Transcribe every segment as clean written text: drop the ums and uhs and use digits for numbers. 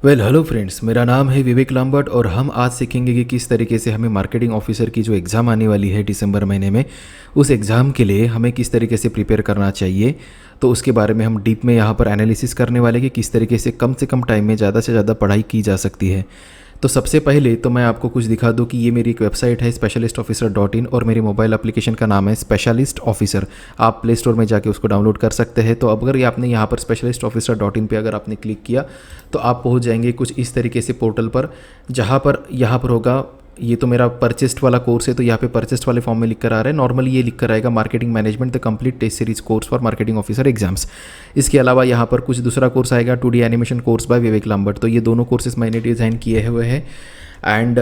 Hello friends, मेरा नाम है विवेक लांबट और हम आज सीखेंगे कि किस तरीके से हमें मार्केटिंग ऑफिसर की जो एग्ज़ाम आने वाली है दिसंबर महीने में, उस एग्ज़ाम के लिए हमें किस तरीके से प्रिपेयर करना चाहिए। तो उसके बारे में हम डीप में यहाँ पर एनालिसिस करने वाले कि किस तरीके से कम टाइम में ज़्यादा से ज़्यादा पढ़ाई की जा सकती है। तो सबसे पहले तो मैं आपको कुछ दिखा दूं कि ये मेरी एक वेबसाइट है specialistofficer.in और मेरी मोबाइल एप्लीकेशन का नाम है स्पेशलिस्ट ऑफिसर। आप प्ले स्टोर में जाके उसको डाउनलोड कर सकते हैं। तो अगर ये आपने यहाँ पर specialistofficer.in पे अगर आपने क्लिक किया तो आप पहुँच जाएंगे कुछ इस तरीके से पोर्टल पर, जहाँ पर यहाँ पर होगा, ये तो मेरा परचेस्ड वाला कोर्स है तो यहाँ पे परचेस्ड वाले फॉर्म में लिख कर आ रहा है। नॉर्मली ये लिख कर आएगा marketing management the complete test series course for marketing officer exams. इसके अलावा यहाँ पर कुछ दूसरा कोर्स आएगा 2D animation course by Vivek Lambat. तो ये दोनों कोर्सेज मैंने डिज़ाइन किए हुए हैं and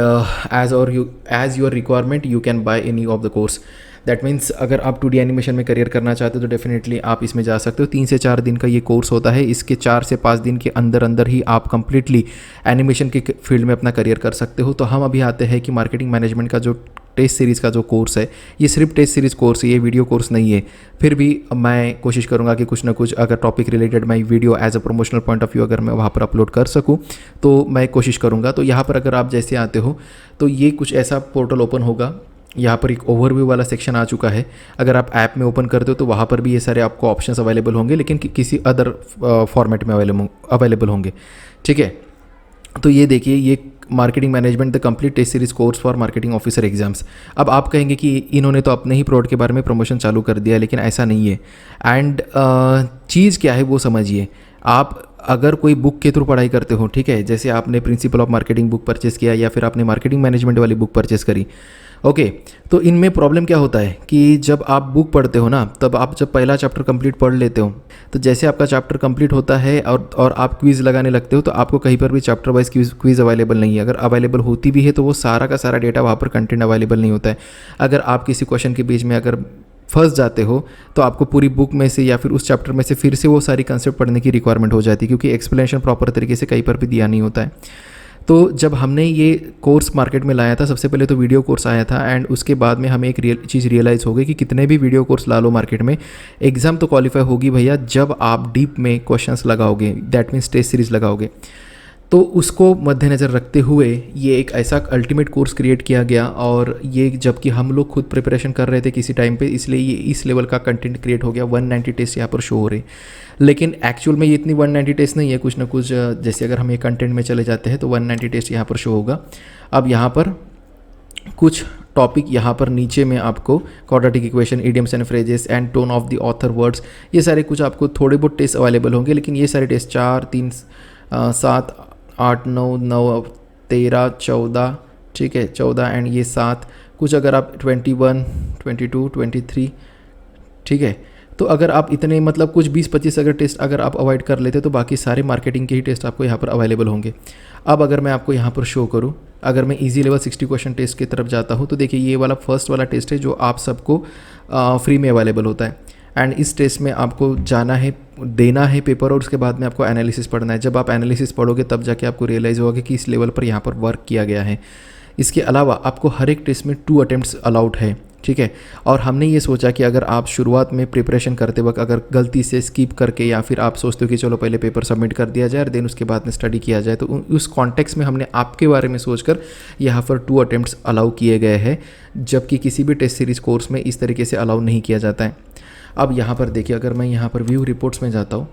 as your requirement you can buy any of the course. That means अगर आप 2D एनिमेशन में करियर करना चाहते हो तो डेफिनेटली आप इसमें जा सकते हो। 3 से 4 दिन का ये कोर्स होता है। इसके 4 से 5 दिन के अंदर अंदर ही आप कंप्लीटली एनिमेशन के फील्ड में अपना करियर कर सकते हो। तो हम अभी आते हैं कि मार्केटिंग मैनेजमेंट का जो टेस्ट सीरीज़ का जो कोर्स है, ये सिर्फ टेस्ट सीरीज़ कोर्स है, ये वीडियो कोर्स नहीं है। फिर भी मैं कोशिश करूँगा कि कुछ ना कुछ अगर टॉपिक रिलेटेड मैं video as a promotional point of view अगर मैं वहाँ पर अपलोड कर सकूँ तो मैं कोशिश करूँगा। तो यहाँ पर अगर आप जैसे आते हो तो ये कुछ ऐसा पोर्टल ओपन होगा। यहाँ पर एक ओवरव्यू वाला सेक्शन आ चुका है। अगर आप ऐप में ओपन करते हो तो वहाँ पर भी ये सारे आपको ऑप्शंस अवेलेबल होंगे, लेकिन किसी अदर फॉर्मेट में अवेलेबल होंगे। ठीक है, तो ये देखिए, ये marketing management the complete test series course for marketing officer exams. अब आप कहेंगे कि इन्होंने तो अपने ही प्रोडक्ट के बारे में प्रमोशन चालू कर दिया, लेकिन ऐसा नहीं है। एंड चीज़ क्या है वो समझिए। आप अगर कोई बुक के थ्रू पढ़ाई करते हो, ठीक है, जैसे आपने principal of marketing book purchase किया या फिर आपने मार्केटिंग मैनेजमेंट वाली बुक परचेस करी, ओके, तो इनमें प्रॉब्लम क्या होता है कि जब आप बुक पढ़ते हो ना, तब आप जब पहला चैप्टर कंप्लीट पढ़ लेते हो तो जैसे आपका चैप्टर कंप्लीट होता है और आप क्विज़ लगाने लगते हो तो आपको कहीं पर भी चैप्टर वाइज क्विज़ अवेलेबल नहीं है। अगर अवेलेबल होती भी है तो वो सारा का सारा डेटा वहाँ पर कंटेंट अवेलेबल नहीं होता है। अगर आप किसी क्वेश्चन के बीच में अगर फंस जाते हो तो आपको पूरी बुक में से या फिर उस चैप्टर में से फिर से वो सारी कंसेप्ट पढ़ने की रिक्वायरमेंट हो जाती है, क्योंकि एक्सप्लेनेशन प्रॉपर तरीके से कहीं पर भी दिया नहीं होता है। तो जब हमने ये कोर्स मार्केट में लाया था, सबसे पहले तो वीडियो कोर्स आया था एंड उसके बाद में हमें एक चीज़ रियलाइज़ हो गई कि कितने भी वीडियो कोर्स ला लो मार्केट में, एग्ज़ाम तो क्वालिफाई होगी भैया जब आप डीप में क्वेश्चंस लगाओगे, दैट मीन्स टेस्ट सीरीज़ लगाओगे। तो उसको मद्देनज़र रखते हुए ये एक ऐसा अल्टीमेट कोर्स क्रिएट किया गया, और ये जबकि हम लोग खुद प्रिपरेशन कर रहे थे किसी टाइम पे, इसलिए ये इस लेवल का कंटेंट क्रिएट हो गया। 190 टेस्ट यहाँ पर शो हो रहे, लेकिन एक्चुअल में ये इतनी 190 टेस्ट नहीं है। कुछ ना कुछ जैसे अगर हम ये कंटेंट में चले जाते हैं तो 190 टेस्ट यहाँ पर शो होगा। अब यहाँ पर कुछ टॉपिक यहाँ पर नीचे में आपको quadratic equation, idioms and phrases and tone of the author words, ये सारे कुछ आपको थोड़े बहुत टेस्ट अवेलेबल होंगे। लेकिन ये सारे टेस्ट 4, 3, 7, 8, 9, 9, 13, 14, ठीक है, 14 एंड ये 7, कुछ अगर आप 21, 22, 23, ठीक है। तो अगर आप इतने मतलब कुछ 20-25 अगर टेस्ट अगर आप अवॉइड कर लेते तो बाकी सारे मार्केटिंग के ही टेस्ट आपको यहाँ पर अवेलेबल होंगे। अब अगर मैं आपको यहाँ पर शो करूँ, अगर मैं इजी लेवल 60 क्वेश्चन टेस्ट की तरफ जाता हूँ तो देखिए ये वाला फर्स्ट वाला टेस्ट है जो आप सबको फ्री में अवेलेबल होता है। एंड इस टेस्ट में आपको जाना है, देना है पेपर, और उसके बाद में आपको एनालिसिस पढ़ना है। जब आप एनालिसिस पढ़ोगे तब जाके आपको रियलाइज़ होगा कि इस लेवल पर यहाँ पर वर्क किया गया है। इसके अलावा आपको हर एक टेस्ट में 2 अटेम्प्ट्स अलाउड है, ठीक है। और हमने ये सोचा कि अगर आप शुरुआत में प्रिपरेशन करते वक्त अगर गलती से स्किप करके या फिर आप सोचते हो कि चलो पहले पेपर सबमिट कर दिया जाए और देन उसके बाद में स्टडी किया जाए, तो उस कॉन्टेक्स्ट में हमने आपके बारे में सोचकर यहाँ पर 2 अटेम्प्ट्स अलाउ किए गए हैं, जबकि किसी भी टेस्ट सीरीज़ कोर्स में इस तरीके से अलाउ नहीं किया जाता है। अब यहाँ पर देखिए, अगर मैं यहाँ पर व्यू रिपोर्ट्स में जाता हूँ,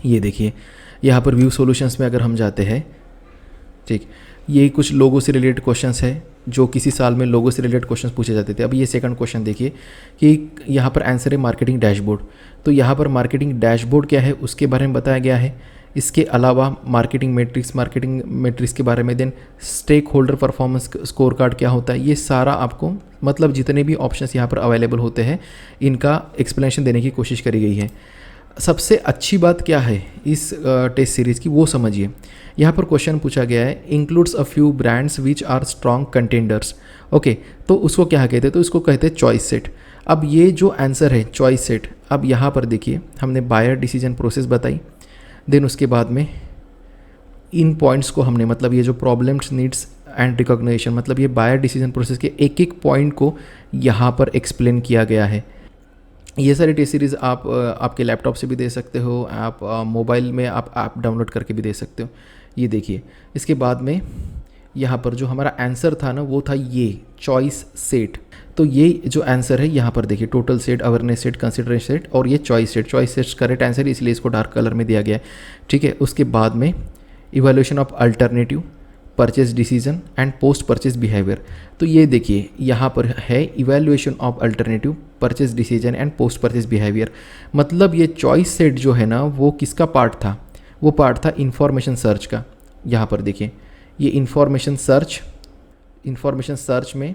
ये देखिए यहाँ पर व्यू सॉल्यूशंस में अगर हम जाते हैं, ठीक, ये कुछ लोगों से रिलेटेड क्वेश्चंस है जो किसी साल में लोगों से रिलेटेड क्वेश्चंस पूछे जाते थे। अब ये सेकंड क्वेश्चन देखिए कि यहाँ पर आंसर है मार्केटिंग डैशबोर्ड। तो यहाँ पर मार्केटिंग डैशबोर्ड क्या है उसके बारे में बताया गया है। इसके अलावा मार्केटिंग मैट्रिक्स के बारे में, then stakeholder performance score card क्या होता है, ये सारा आपको मतलब जितने भी ऑप्शंस यहाँ पर अवेलेबल होते हैं इनका एक्सप्लेनेशन देने की कोशिश करी गई है। सबसे अच्छी बात क्या है इस टेस्ट सीरीज़ की वो समझिए। यहाँ पर क्वेश्चन पूछा गया है, includes a few brands which are strong contenders. Okay, तो उसको क्या कहते हैं, तो इसको कहते हैं चॉइस सेट। अब ये जो आंसर है चॉइस सेट, अब यहाँ पर देखिए हमने बायर डिसीजन प्रोसेस बताई, देन उसके बाद में इन पॉइंट्स को हमने मतलब ये जो प्रॉब्लम्स, नीड्स एंड रिकॉग्निशन, मतलब ये बायर डिसीजन प्रोसेस के एक एक पॉइंट को यहाँ पर एक्सप्लेन किया गया है। ये सारी टेस्ट सीरीज़ आप आपके लैपटॉप से भी दे सकते हो, आप मोबाइल में आप ऐप डाउनलोड करके भी दे सकते हो। ये देखिए, इसके बाद में यहाँ पर जो हमारा आंसर था ना वो था ये चॉइस सेट। तो ये जो आंसर है यहाँ पर देखिए, total set, awareness set, consideration set और ये choice set. Choice set correct answer है, इसलिए इसको डार्क कलर में दिया गया है, ठीक है। उसके बाद में evaluation of alternative, purchase decision and post purchase behaviour. तो ये देखिए यहाँ पर है evaluation of alternative, purchase decision and post purchase behaviour. मतलब ये चॉइस सेट जो है ना वो किसका पार्ट था, वो पार्ट था इंफॉर्मेशन सर्च का। यहाँ पर देखिए ये इंफॉर्मेशन सर्च में,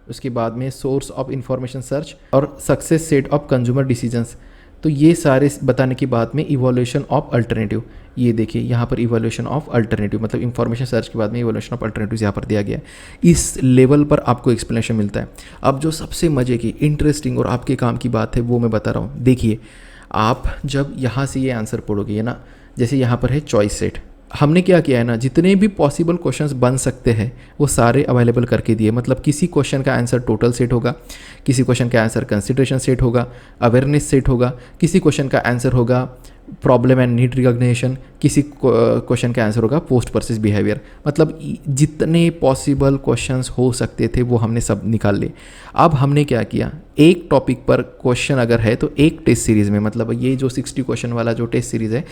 उसके बाद में सोर्स ऑफ इंफॉर्मेशन सर्च और success set of consumer decisions. तो ये सारे बताने की बाद में इवोल्यूशन ऑफ अल्टरनेटिव, ये देखिए यहाँ पर इवोल्यूशन ऑफ अल्टरनेटिव मतलब इंफॉर्मेशन सर्च के बाद में इवोल्यूशन ऑफ अल्टरनेटिव यहाँ पर दिया गया है। इस लेवल पर आपको एक्सप्लेनेशन मिलता है। अब जो सबसे मज़े की, इंटरेस्टिंग और आपके काम की बात है वो मैं बता रहा हूँ। देखिए, आप जब यहाँ से ये आंसर पढ़ोगे ना, जैसे यहाँ पर है चॉइस सेट, हमने क्या किया है ना, जितने भी पॉसिबल क्वेश्चंस बन सकते हैं वो सारे अवेलेबल करके दिए। मतलब किसी क्वेश्चन का आंसर टोटल सेट होगा, किसी क्वेश्चन का आंसर कंसिडरेशन सेट होगा, अवेयरनेस सेट होगा, किसी क्वेश्चन का आंसर होगा प्रॉब्लम एंड नीड रिकॉग्निशन, किसी क्वेश्चन का आंसर होगा पोस्ट परचेज बिहेवियर। मतलब जितने पॉसिबल क्वेश्चंस हो सकते थे वो हमने सब निकाल लिए। अब हमने क्या किया, एक टॉपिक पर क्वेश्चन अगर है तो एक टेस्ट सीरीज़ में, मतलब ये जो 60 क्वेश्चन वाला जो टेस्ट सीरीज़ है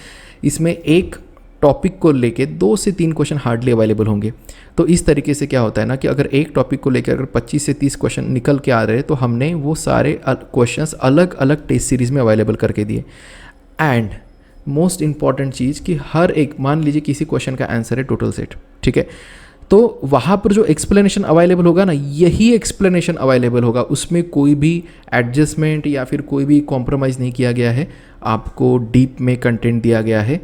इसमें एक टॉपिक को लेके 2 से 3 क्वेश्चन हार्डली अवेलेबल होंगे। तो इस तरीके से क्या होता है ना कि अगर एक टॉपिक को लेकर अगर 25 से 30 क्वेश्चन निकल के आ रहे हैं तो हमने वो सारे क्वेश्चंस अलग अलग टेस्ट सीरीज़ में अवेलेबल करके दिए। एंड मोस्ट इंपॉर्टेंट चीज़ कि हर एक, मान लीजिए किसी क्वेश्चन का आंसर है टोटल सेट, ठीक है, तो वहाँ पर जो एक्सप्लेनेशन अवेलेबल होगा ना, यही एक्सप्लेनेशन अवेलेबल होगा, उसमें कोई भी एडजस्टमेंट या फिर कोई भी कॉम्प्रोमाइज़ नहीं किया गया है। आपको डीप में कंटेंट दिया गया है।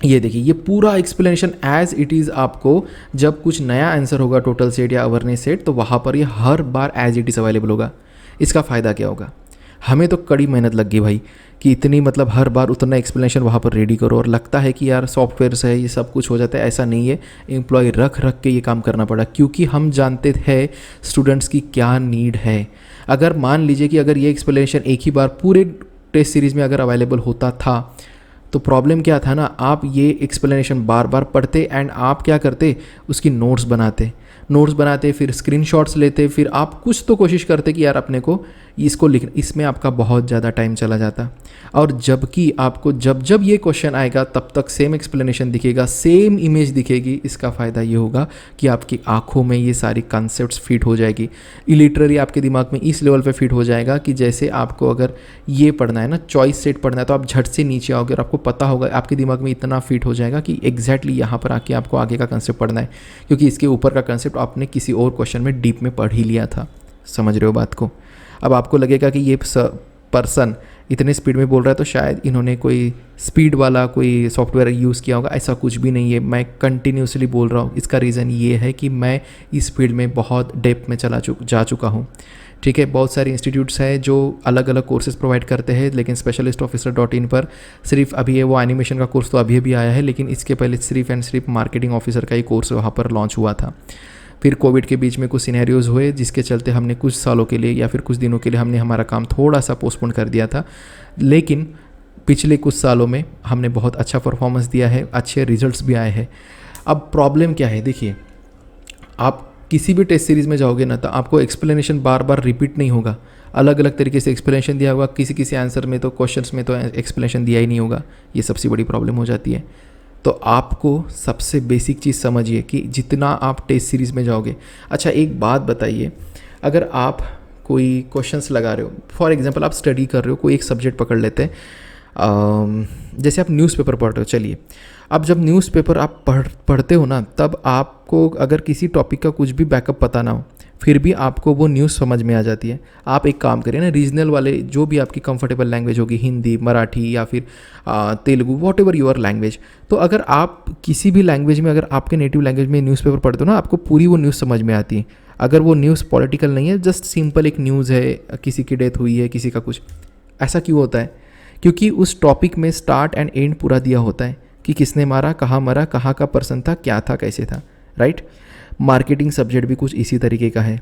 ये देखिए, ये पूरा एक्सप्लेनेशन एज इट इज़ आपको जब कुछ नया आंसर होगा टोटल सेट या अवेयरनेस सेट तो वहाँ पर ये हर बार एज इट इज़ अवेलेबल होगा। इसका फ़ायदा क्या होगा, हमें तो कड़ी मेहनत लग गई भाई कि इतनी, मतलब हर बार उतना एक्सप्लेनेशन वहाँ पर रेडी करो, और लगता है कि यार सॉफ्टवेयर से ये सब कुछ हो जाता है। ऐसा नहीं है, एम्प्लॉय रख के ये काम करना पड़ा, क्योंकि हम जानते हैं स्टूडेंट्स की क्या नीड है। अगर मान लीजिए कि अगर ये एक्सप्लेनेशन एक ही बार पूरे टेस्ट सीरीज़ में अगर अवेलेबल होता था तो प्रॉब्लम क्या था ना, आप ये एक्सप्लेनेशन बार बार पढ़ते एंड आप क्या करते, उसकी नोट्स बनाते फिर स्क्रीनशॉट्स लेते, फिर आप कुछ तो कोशिश करते कि यार अपने को इसको लिखना, इसमें आपका बहुत ज़्यादा टाइम चला जाता। और जबकि आपको जब ये क्वेश्चन आएगा तब तक सेम एक्सप्लेनेशन दिखेगा, सेम इमेज दिखेगी। इसका फ़ायदा ये होगा कि आपकी आंखों में ये सारी कॉन्सेप्ट्स फिट हो जाएगी, लिटरली आपके दिमाग में इस लेवल पे फिट हो जाएगा कि जैसे आपको अगर ये पढ़ना है ना, चॉइस सेट पढ़ना है, तो आप झट से नीचे आओगे और आपको पता होगा, आपके दिमाग में इतना फिट हो जाएगा कि एग्जैक्टली यहाँ पर आके आपको आगे का कंसेप्ट पढ़ना है, क्योंकि इसके ऊपर का कंसेप्ट आपने किसी और क्वेश्चन में डीप में पढ़ ही लिया था। समझ रहे हो बात को। अब आपको लगेगा कि ये पर्सन इतने स्पीड में बोल रहा है तो शायद इन्होंने कोई स्पीड वाला कोई सॉफ्टवेयर यूज़ किया होगा। ऐसा कुछ भी नहीं है, मैं कंटिन्यूसली बोल रहा हूँ। इसका रीज़न ये है कि मैं इस फील्ड में बहुत डेप्थ में जा चुका हूँ, ठीक है। बहुत सारे इंस्टीट्यूट्स हैं जो अलग अलग कोर्सेज प्रोवाइड करते हैं, लेकिन specialistofficer.in पर सिर्फ अभी वो एनिमेशन का कोर्स तो अभी भी आया है, लेकिन इसके पहले सिर्फ एंड सिर्फ मार्केटिंग ऑफिसर का ही कोर्स वहाँ पर लॉन्च हुआ था। फिर कोविड के बीच में कुछ सिनेरियोज़ हुए जिसके चलते हमने कुछ सालों के लिए या फिर कुछ दिनों के लिए हमने हमारा काम थोड़ा सा पोस्टपोन कर दिया था, लेकिन पिछले कुछ सालों में हमने बहुत अच्छा परफॉर्मेंस दिया है, अच्छे रिजल्ट्स भी आए हैं। अब प्रॉब्लम क्या है, देखिए, आप किसी भी टेस्ट सीरीज़ में जाओगे ना तो आपको एक्सप्लेनेशन बार बार रिपीट नहीं होगा, अलग अलग तरीके से एक्सप्लेनेशन दिया होगा। किसी आंसर में तो, क्वेश्चंस में तो एक्सप्लेनेशन दिया ही नहीं होगा। ये सबसे बड़ी प्रॉब्लम हो जाती है। तो आपको सबसे बेसिक चीज़ समझिए कि जितना आप टेस्ट सीरीज़ में जाओगे। अच्छा, एक बात बताइए, अगर आप कोई क्वेश्चंस लगा रहे हो, फॉर एग्जांपल आप स्टडी कर रहे हो, कोई एक सब्जेक्ट पकड़ लेते हैं, जैसे आप न्यूज़पेपर पढ़ रहे हो। चलिए, अब जब न्यूज़पेपर आप पढ़ते हो ना, तब आपको अगर किसी टॉपिक का कुछ भी बैकअप पता ना हो, फिर भी आपको वो न्यूज़ समझ में आ जाती है। आप एक काम करें ना, रीजनल वाले जो भी आपकी कंफर्टेबल लैंग्वेज होगी, हिंदी, मराठी या फिर Telugu, what ever your language, तो अगर आप किसी भी लैंग्वेज में, अगर आपके नेटिव लैंग्वेज में न्यूज़पेपर पढ़ते हो ना, आपको पूरी वो न्यूज़ समझ में आती है। अगर वो न्यूज़ पॉलिटिकल नहीं है, जस्ट सिंपल एक न्यूज़ है, किसी की डेथ हुई है, किसी का कुछ, ऐसा क्यों होता है? क्योंकि उस टॉपिक में स्टार्ट एंड एंड पूरा दिया होता है कि किसने मारा, कहाँ का पर्सन था, क्या था, कैसे था, राइट। मार्केटिंग सब्जेक्ट भी कुछ इसी तरीके का है।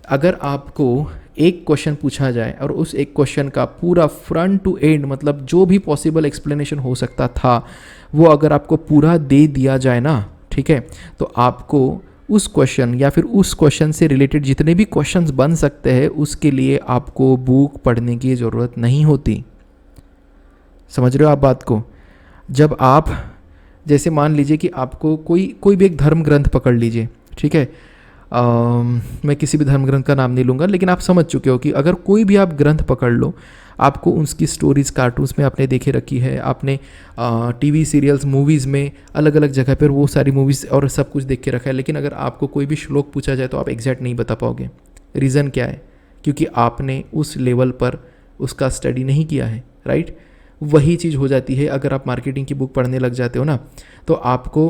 अगर आपको एक क्वेश्चन पूछा जाए और उस एक क्वेश्चन का पूरा फ्रंट टू एंड मतलब जो भी पॉसिबल एक्सप्लेनेशन हो सकता था वो अगर आपको पूरा दे दिया जाए ना, ठीक है, तो आपको उस क्वेश्चन या फिर उस क्वेश्चन से रिलेटेड जितने भी क्वेश्चंस बन सकते हैं उसके लिए आपको बुक पढ़ने की ज़रूरत नहीं होती। समझ रहे हो आप बात को? जब आप जैसे मान लीजिए कि आपको कोई भी एक धर्म ग्रंथ पकड़ लीजिए, ठीक है, मैं किसी भी धर्म ग्रंथ का नाम नहीं लूँगा, लेकिन आप समझ चुके हो कि अगर कोई भी आप ग्रंथ पकड़ लो, आपको उसकी स्टोरीज़ कार्टून्स में आपने देखे रखी है, आपने टीवी सीरियल्स मूवीज़ में अलग अलग जगह पर वो सारी मूवीज़ और सब कुछ देख के रखा है, लेकिन अगर आपको कोई भी श्लोक पूछा जाए तो आप एग्जैक्ट नहीं बता पाओगे। रीज़न क्या है? क्योंकि आपने उस लेवल पर उसका स्टडी नहीं किया है, राइट? वही चीज़ हो जाती है अगर आप मार्केटिंग की बुक पढ़ने लग जाते हो ना, तो आपको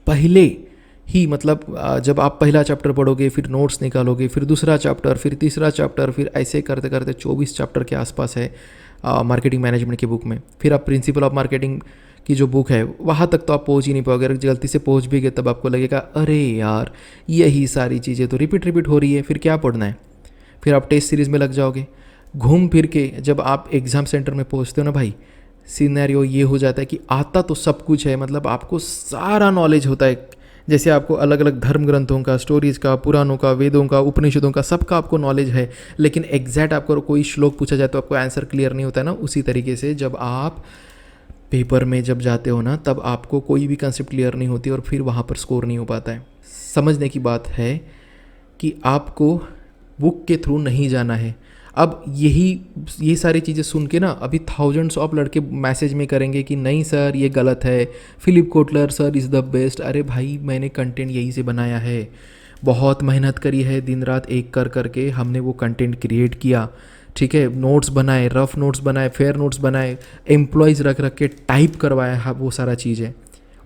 पहले ही मतलब जब आप पहला चैप्टर पढ़ोगे, फिर नोट्स निकालोगे, फिर दूसरा चैप्टर, फिर तीसरा चैप्टर, फिर ऐसे करते करते 24 चैप्टर के आसपास है मार्केटिंग मैनेजमेंट की बुक में। फिर आप प्रिंसिपल ऑफ मार्केटिंग की जो बुक है वहाँ तक तो आप पहुँच ही नहीं पाओगे। अगर गलती से पहुँच भी गए तब आपको लगेगा अरे यार यही सारी चीज़ें तो रिपीट हो रही है, फिर क्या पढ़ना है। फिर आप टेस्ट सीरीज़ में लग जाओगे। घूम फिर के जब आप एग्ज़ाम सेंटर में पहुँचते हो ना भाई, सिनेरियो ये हो जाता है कि आता तो सब कुछ है, मतलब आपको सारा नॉलेज होता है, जैसे आपको अलग अलग धर्म ग्रंथों का, स्टोरीज़ का, पुराणों का, वेदों का, उपनिषदों का, सबका आपको नॉलेज है, लेकिन एग्जैक्ट आपको कोई श्लोक पूछा जाए तो आपको आंसर क्लियर नहीं होता है ना। उसी तरीके से जब आप पेपर में जब जाते हो ना, तब आपको कोई भी कंसेप्ट क्लियर नहीं होती और फिर वहाँ पर स्कोर नहीं हो पाता है। समझने की बात है कि आपको बुक के थ्रू नहीं जाना है। अब ये सारी चीज़ें सुन के ना अभी थाउजेंड्स ऑफ लड़के मैसेज में करेंगे कि नहीं सर ये गलत है, Philip Kotler sir is the best. अरे भाई मैंने कंटेंट यहीं से बनाया है, बहुत मेहनत करी है, दिन रात एक कर करके हमने वो कंटेंट क्रिएट किया, ठीक है, नोट्स बनाए, रफ नोट्स बनाए, फेयर नोट्स बनाए, एम्प्लॉयज़ रख के टाइप करवाया है, वो सारा चीज़ है।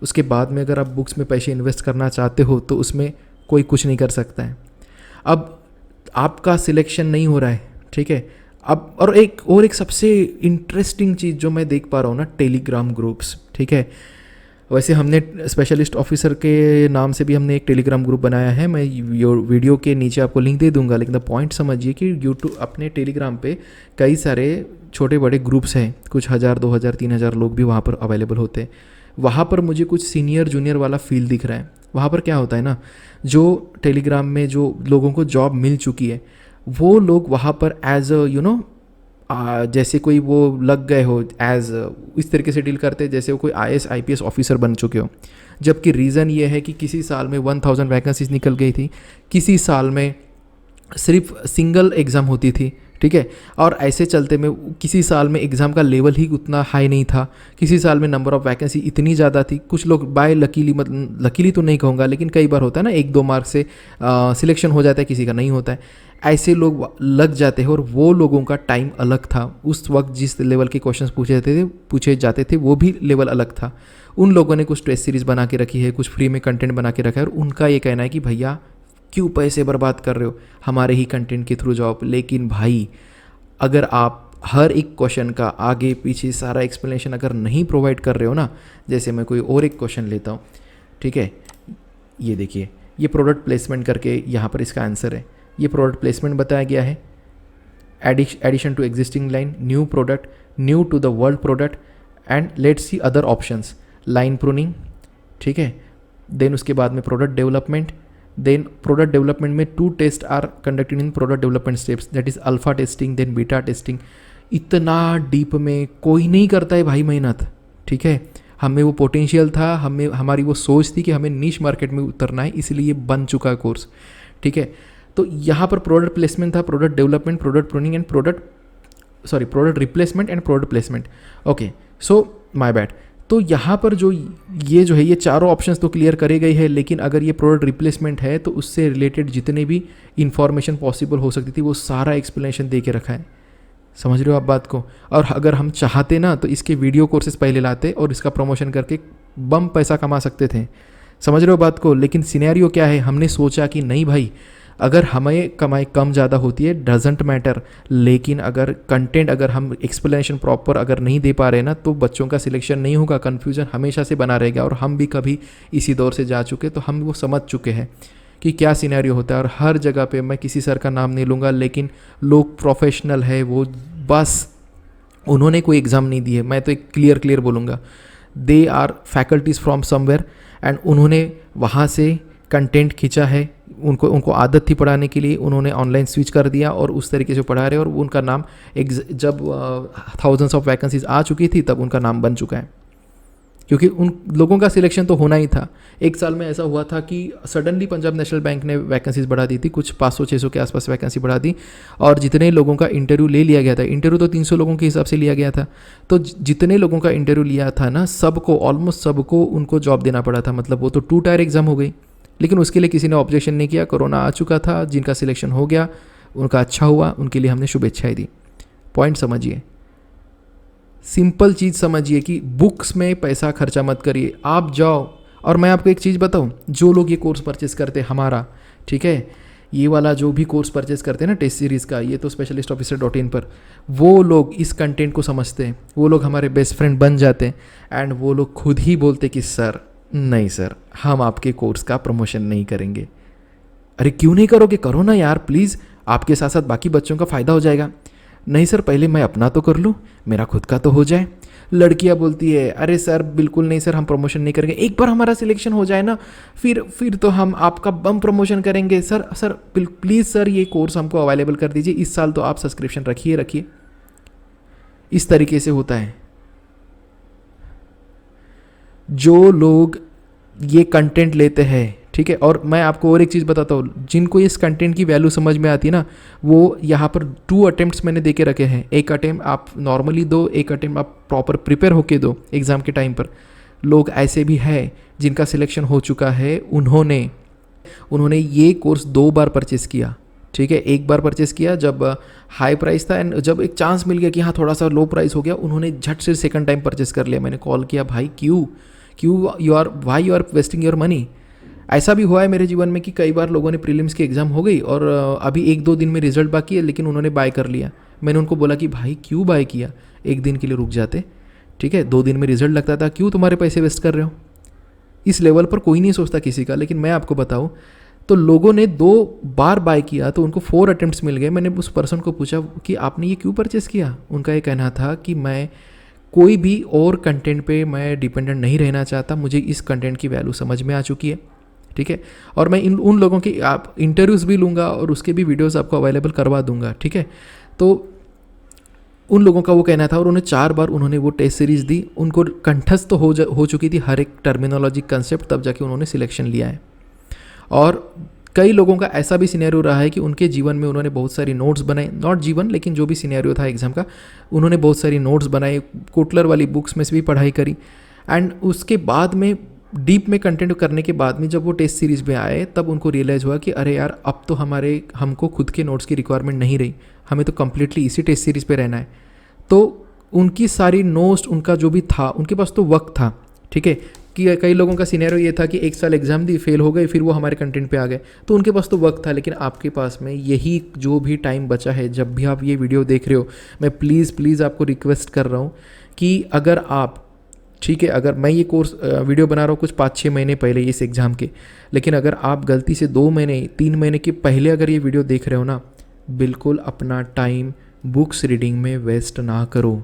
उसके बाद में अगर आप बुक्स में पैसे इन्वेस्ट करना चाहते हो तो उसमें कोई कुछ नहीं कर सकता है। अब आपका सिलेक्शन नहीं हो रहा है, ठीक है। अब और एक सबसे इंटरेस्टिंग चीज़ जो मैं देख पा रहा हूँ ना, टेलीग्राम ग्रुप्स, ठीक है। वैसे हमने स्पेशलिस्ट ऑफिसर के नाम से भी हमने एक टेलीग्राम ग्रुप बनाया है, मैं वीडियो के नीचे आपको लिंक दे दूंगा, लेकिन द पॉइंट समझिए कि यूट्यूब अपने टेलीग्राम पे कई सारे छोटे बड़े ग्रुप्स हैं, कुछ 1000 2000 3000 लोग भी वहाँ पर अवेलेबल होते हैं। वहाँ पर मुझे कुछ सीनियर जूनियर वाला फील दिख रहा है। वहाँ पर क्या होता है ना, जो टेलीग्राम में जो लोगों को जॉब मिल चुकी है वो लोग वहाँ पर एज जैसे कोई वो लग गए हो एज इस तरीके से डील करते हैं जैसे वो कोई IAS IPS ऑफिसर बन चुके हो। जबकि रीज़न ये है कि किसी साल में 1000 वैकेंसीज निकल गई थी, किसी साल में सिर्फ सिंगल एग्ज़ाम होती थी, ठीक है, और ऐसे चलते में किसी साल में एग्ज़ाम का लेवल ही उतना हाई नहीं था, किसी साल में नंबर ऑफ़ वैकेंसी इतनी ज़्यादा थी। कुछ लोग बाय लकीली, मतलब लकीली तो नहीं कहूँगा, लेकिन कई बार होता है ना 1-2 मार्क से सिलेक्शन हो जाता है, किसी का नहीं होता है। ऐसे लोग लग जाते हैं और वो लोगों का टाइम अलग था। उस वक्त जिस लेवल के क्वेश्चंस पूछे जाते थे वो भी लेवल अलग था। उन लोगों ने कुछ टेस्ट सीरीज़ बना के रखी है, कुछ फ्री में कंटेंट बना के रखा है, और उनका ये कहना है कि भैया क्यों पैसे बर्बाद कर रहे हो, हमारे ही कंटेंट के थ्रू जॉब। लेकिन भाई अगर आप हर एक क्वेश्चन का आगे पीछे सारा एक्सप्लेनेशन अगर नहीं प्रोवाइड कर रहे हो ना, जैसे मैं कोई और एक क्वेश्चन लेता हूँ, ठीक है, ये देखिए, ये प्रोडक्ट प्लेसमेंट करके यहाँ पर इसका आंसर है। ये प्रोडक्ट प्लेसमेंट बताया गया है, addition to existing line, new product, new to the world product, and let's see other options, line pruning, ठीक है। देन उसके बाद में product development, then product development में 2 test are conducted in product development steps, that is alpha testing, then beta testing. इतना deep में कोई नहीं करता है भाई मेहनत, ठीक है। हमें वो पोटेंशियल था, हमें हमारी वो सोच थी कि हमें नीश मार्केट में उतरना है, इसलिए बन चुका है कोर्स, ठीक है। तो यहाँ पर प्रोडक्ट प्लेसमेंट था, product development, product pruning and product replacement and product placement. Okay, so my bad. तो यहाँ पर जो है ये चारों ऑप्शंस तो क्लियर करे गए हैं, लेकिन अगर ये प्रोडक्ट रिप्लेसमेंट है तो उससे रिलेटेड जितने भी इंफॉर्मेशन पॉसिबल हो सकती थी वो सारा एक्सप्लेनेशन दे के रखा है। समझ रहे हो आप बात को? और अगर हम चाहते ना तो इसके वीडियो कोर्सेज पहले लाते और इसका प्रमोशन करके बम पैसा कमा सकते थे। समझ रहे हो बात को? लेकिन सिनेरियो क्या है, हमने सोचा कि नहीं भाई, अगर हमें कमाई कम ज़्यादा होती है डजेंट मैटर, लेकिन अगर कंटेंट, अगर हम एक्सप्लेनेशन प्रॉपर अगर नहीं दे पा रहे ना तो बच्चों का सिलेक्शन नहीं होगा, कन्फ्यूजन हमेशा से बना रहेगा। और हम भी कभी इसी दौर से जा चुके, तो हम वो समझ चुके हैं कि क्या सिनेरियो होता है। और हर जगह पे, मैं किसी सर का नाम नहीं लूँगा, लेकिन लोग प्रोफेशनल है वो, बस उन्होंने कोई एग्ज़ाम नहीं दिए, मैं तो एक क्लियर बोलूँगा, they are faculties from somewhere and उन्होंने वहाँ से कंटेंट खींचा है, उनको आदत थी पढ़ाने के लिए, उन्होंने ऑनलाइन स्विच कर दिया और उस तरीके से पढ़ा रहे, और उनका नाम जब थाउजेंड्स ऑफ वैकेंसीज आ चुकी थी तब उनका नाम बन चुका है, क्योंकि उन लोगों का सिलेक्शन तो होना ही था। एक साल में ऐसा हुआ था कि सडनली पंजाब नेशनल बैंक ने वैकेंसीज बढ़ा दी थी, कुछ 500-600 के आसपास वैकेंसी बढ़ा दी, और जितने लोगों का इंटरव्यू ले लिया गया था, इंटरव्यू तो 300 लोगों के हिसाब से लिया गया था, तो जितने लोगों का इंटरव्यू लिया था ना, सबको, ऑलमोस्ट सबको उनको जॉब देना पड़ा था। मतलब वो तो 2 टायर एग्ज़ाम हो गई, लेकिन उसके लिए किसी ने ऑब्जेक्शन नहीं किया। कोरोना आ चुका था, जिनका सिलेक्शन हो गया उनका अच्छा हुआ, उनके लिए हमने शुभेच्छाएं दी। पॉइंट समझिए, सिंपल चीज़ समझिए कि बुक्स में पैसा खर्चा मत करिए, आप जाओ। और मैं आपको एक चीज़ बताऊं, जो लोग ये कोर्स परचेस करते हैं हमारा, ठीक है, ये वाला जो भी कोर्स परचेस करते हैं ना टेस्ट सीरीज़ का, ये तो specialistofficer.in पर, वो लोग इस कंटेंट को समझते हैं, वो लोग हमारे बेस्ट फ्रेंड बन जाते हैं, एंड वो लोग खुद ही बोलते कि सर नहीं सर, हम आपके कोर्स का प्रमोशन नहीं करेंगे। अरे क्यों नहीं करोगे, करो ना यार प्लीज़, आपके साथ साथ बाकी बच्चों का फ़ायदा हो जाएगा। नहीं सर, पहले मैं अपना तो कर लूँ, मेरा खुद का तो हो जाए। लड़कियां बोलती है अरे सर बिल्कुल नहीं सर, हम प्रमोशन नहीं करेंगे, एक बार हमारा सिलेक्शन हो जाए ना, फिर तो हम आपका बम प्रमोशन करेंगे। सर प्लीज़ सर, ये कोर्स हमको अवेलेबल कर दीजिए, इस साल तो आप सब्सक्रिप्शन रखिए। इस तरीके से होता है। जो लोग ये कंटेंट लेते हैं, ठीक है, और मैं आपको और एक चीज़ बताता हूँ, जिनको इस कंटेंट की वैल्यू समझ में आती है ना, वो यहाँ पर 2 अटेम्प्ट्स मैंने दे के रखे हैं। एक अटेम्प्ट आप नॉर्मली दो, एक अटेम्प्ट आप प्रॉपर प्रिपेयर होके दो एग्ज़ाम के टाइम पर। लोग ऐसे भी हैं जिनका सिलेक्शन हो चुका है, उन्होंने ये कोर्स 2 बार परचेस किया, ठीक है। एक बार परचेस किया जब हाई प्राइस था, एंड जब एक चांस मिल गया कि हाँ थोड़ा सा लो प्राइस हो गया, उन्होंने झट से सेकंड टाइम परचेस कर लिया। मैंने कॉल किया, भाई क्यों why you are wasting your money. ऐसा भी हुआ है मेरे जीवन में कि कई बार लोगों ने प्रीलिम्स की एग्ज़ाम हो गई और अभी 1-2 दिन में रिजल्ट बाकी है, लेकिन उन्होंने बाय कर लिया। मैंने उनको बोला कि भाई क्यों बाय किया, एक दिन के लिए रुक जाते, ठीक है, 2 दिन में रिजल्ट लगता था, क्यों तुम्हारे पैसे वेस्ट कर रहे हो। इस लेवल पर कोई नहीं सोचता किसी का। लेकिन मैं आपको बताऊं तो लोगों ने 2 बार बाय किया तो उनको 4 अटेम्प्ट्स मिल गए। मैंने उस पर्सन को पूछा कि आपने ये क्यों परचेस किया। उनका ये कहना था कि मैं कोई भी और कंटेंट पे मैं डिपेंडेंट नहीं रहना चाहता, मुझे इस कंटेंट की वैल्यू समझ में आ चुकी है, ठीक है। और मैं उन लोगों की आप इंटरव्यूज़ भी लूँगा और उसके भी वीडियोस आपको अवेलेबल करवा दूंगा, ठीक है। तो उन लोगों का वो कहना था, और उन्हें 4 बार उन्होंने वो टेस्ट सीरीज़ दी, उनको कंठस्थ तो हो चुकी थी हर एक टर्मिनोलॉजी कंसेप्ट, तब जाके उन्होंने सिलेक्शन लिया है। और कई लोगों का ऐसा भी सिनेरियो रहा है कि उनके जीवन में उन्होंने बहुत सारी नोट्स बनाए, नॉट जीवन लेकिन जो भी सिनेरियो था एग्ज़ाम का, उन्होंने बहुत सारी नोट्स बनाए, कोटलर वाली बुक्स में से भी पढ़ाई करी, एंड उसके बाद में डीप में कंटेंट करने के बाद में जब वो टेस्ट सीरीज़ में आए तब उनको रियलाइज़ हुआ कि अरे यार अब तो हमको खुद के नोट्स की रिक्वायरमेंट नहीं रही, हमें तो कम्प्लीटली इसी टेस्ट सीरीज़ पे रहना है। तो उनकी सारी नोट्स, उनका जो भी था, उनके पास तो वक्त था, ठीक है। कि कई लोगों का सिनेरियो ये था कि 1 साल एग्ज़ाम दी, फेल हो गए, फिर वो हमारे कंटेंट पे आ गए, तो उनके पास तो वक्त था। लेकिन आपके पास में यही जो भी टाइम बचा है, जब भी आप ये वीडियो देख रहे हो, मैं प्लीज़ आपको रिक्वेस्ट कर रहा हूँ कि अगर आप, ठीक है, अगर मैं ये कोर्स वीडियो बना रहा हूँ कुछ 5-6 महीने पहले इस एग्ज़ाम के, लेकिन अगर आप गलती से 2 महीने 3 महीने के पहले अगर ये वीडियो देख रहे हो ना, बिल्कुल अपना टाइम बुक्स रीडिंग में वेस्ट ना करो,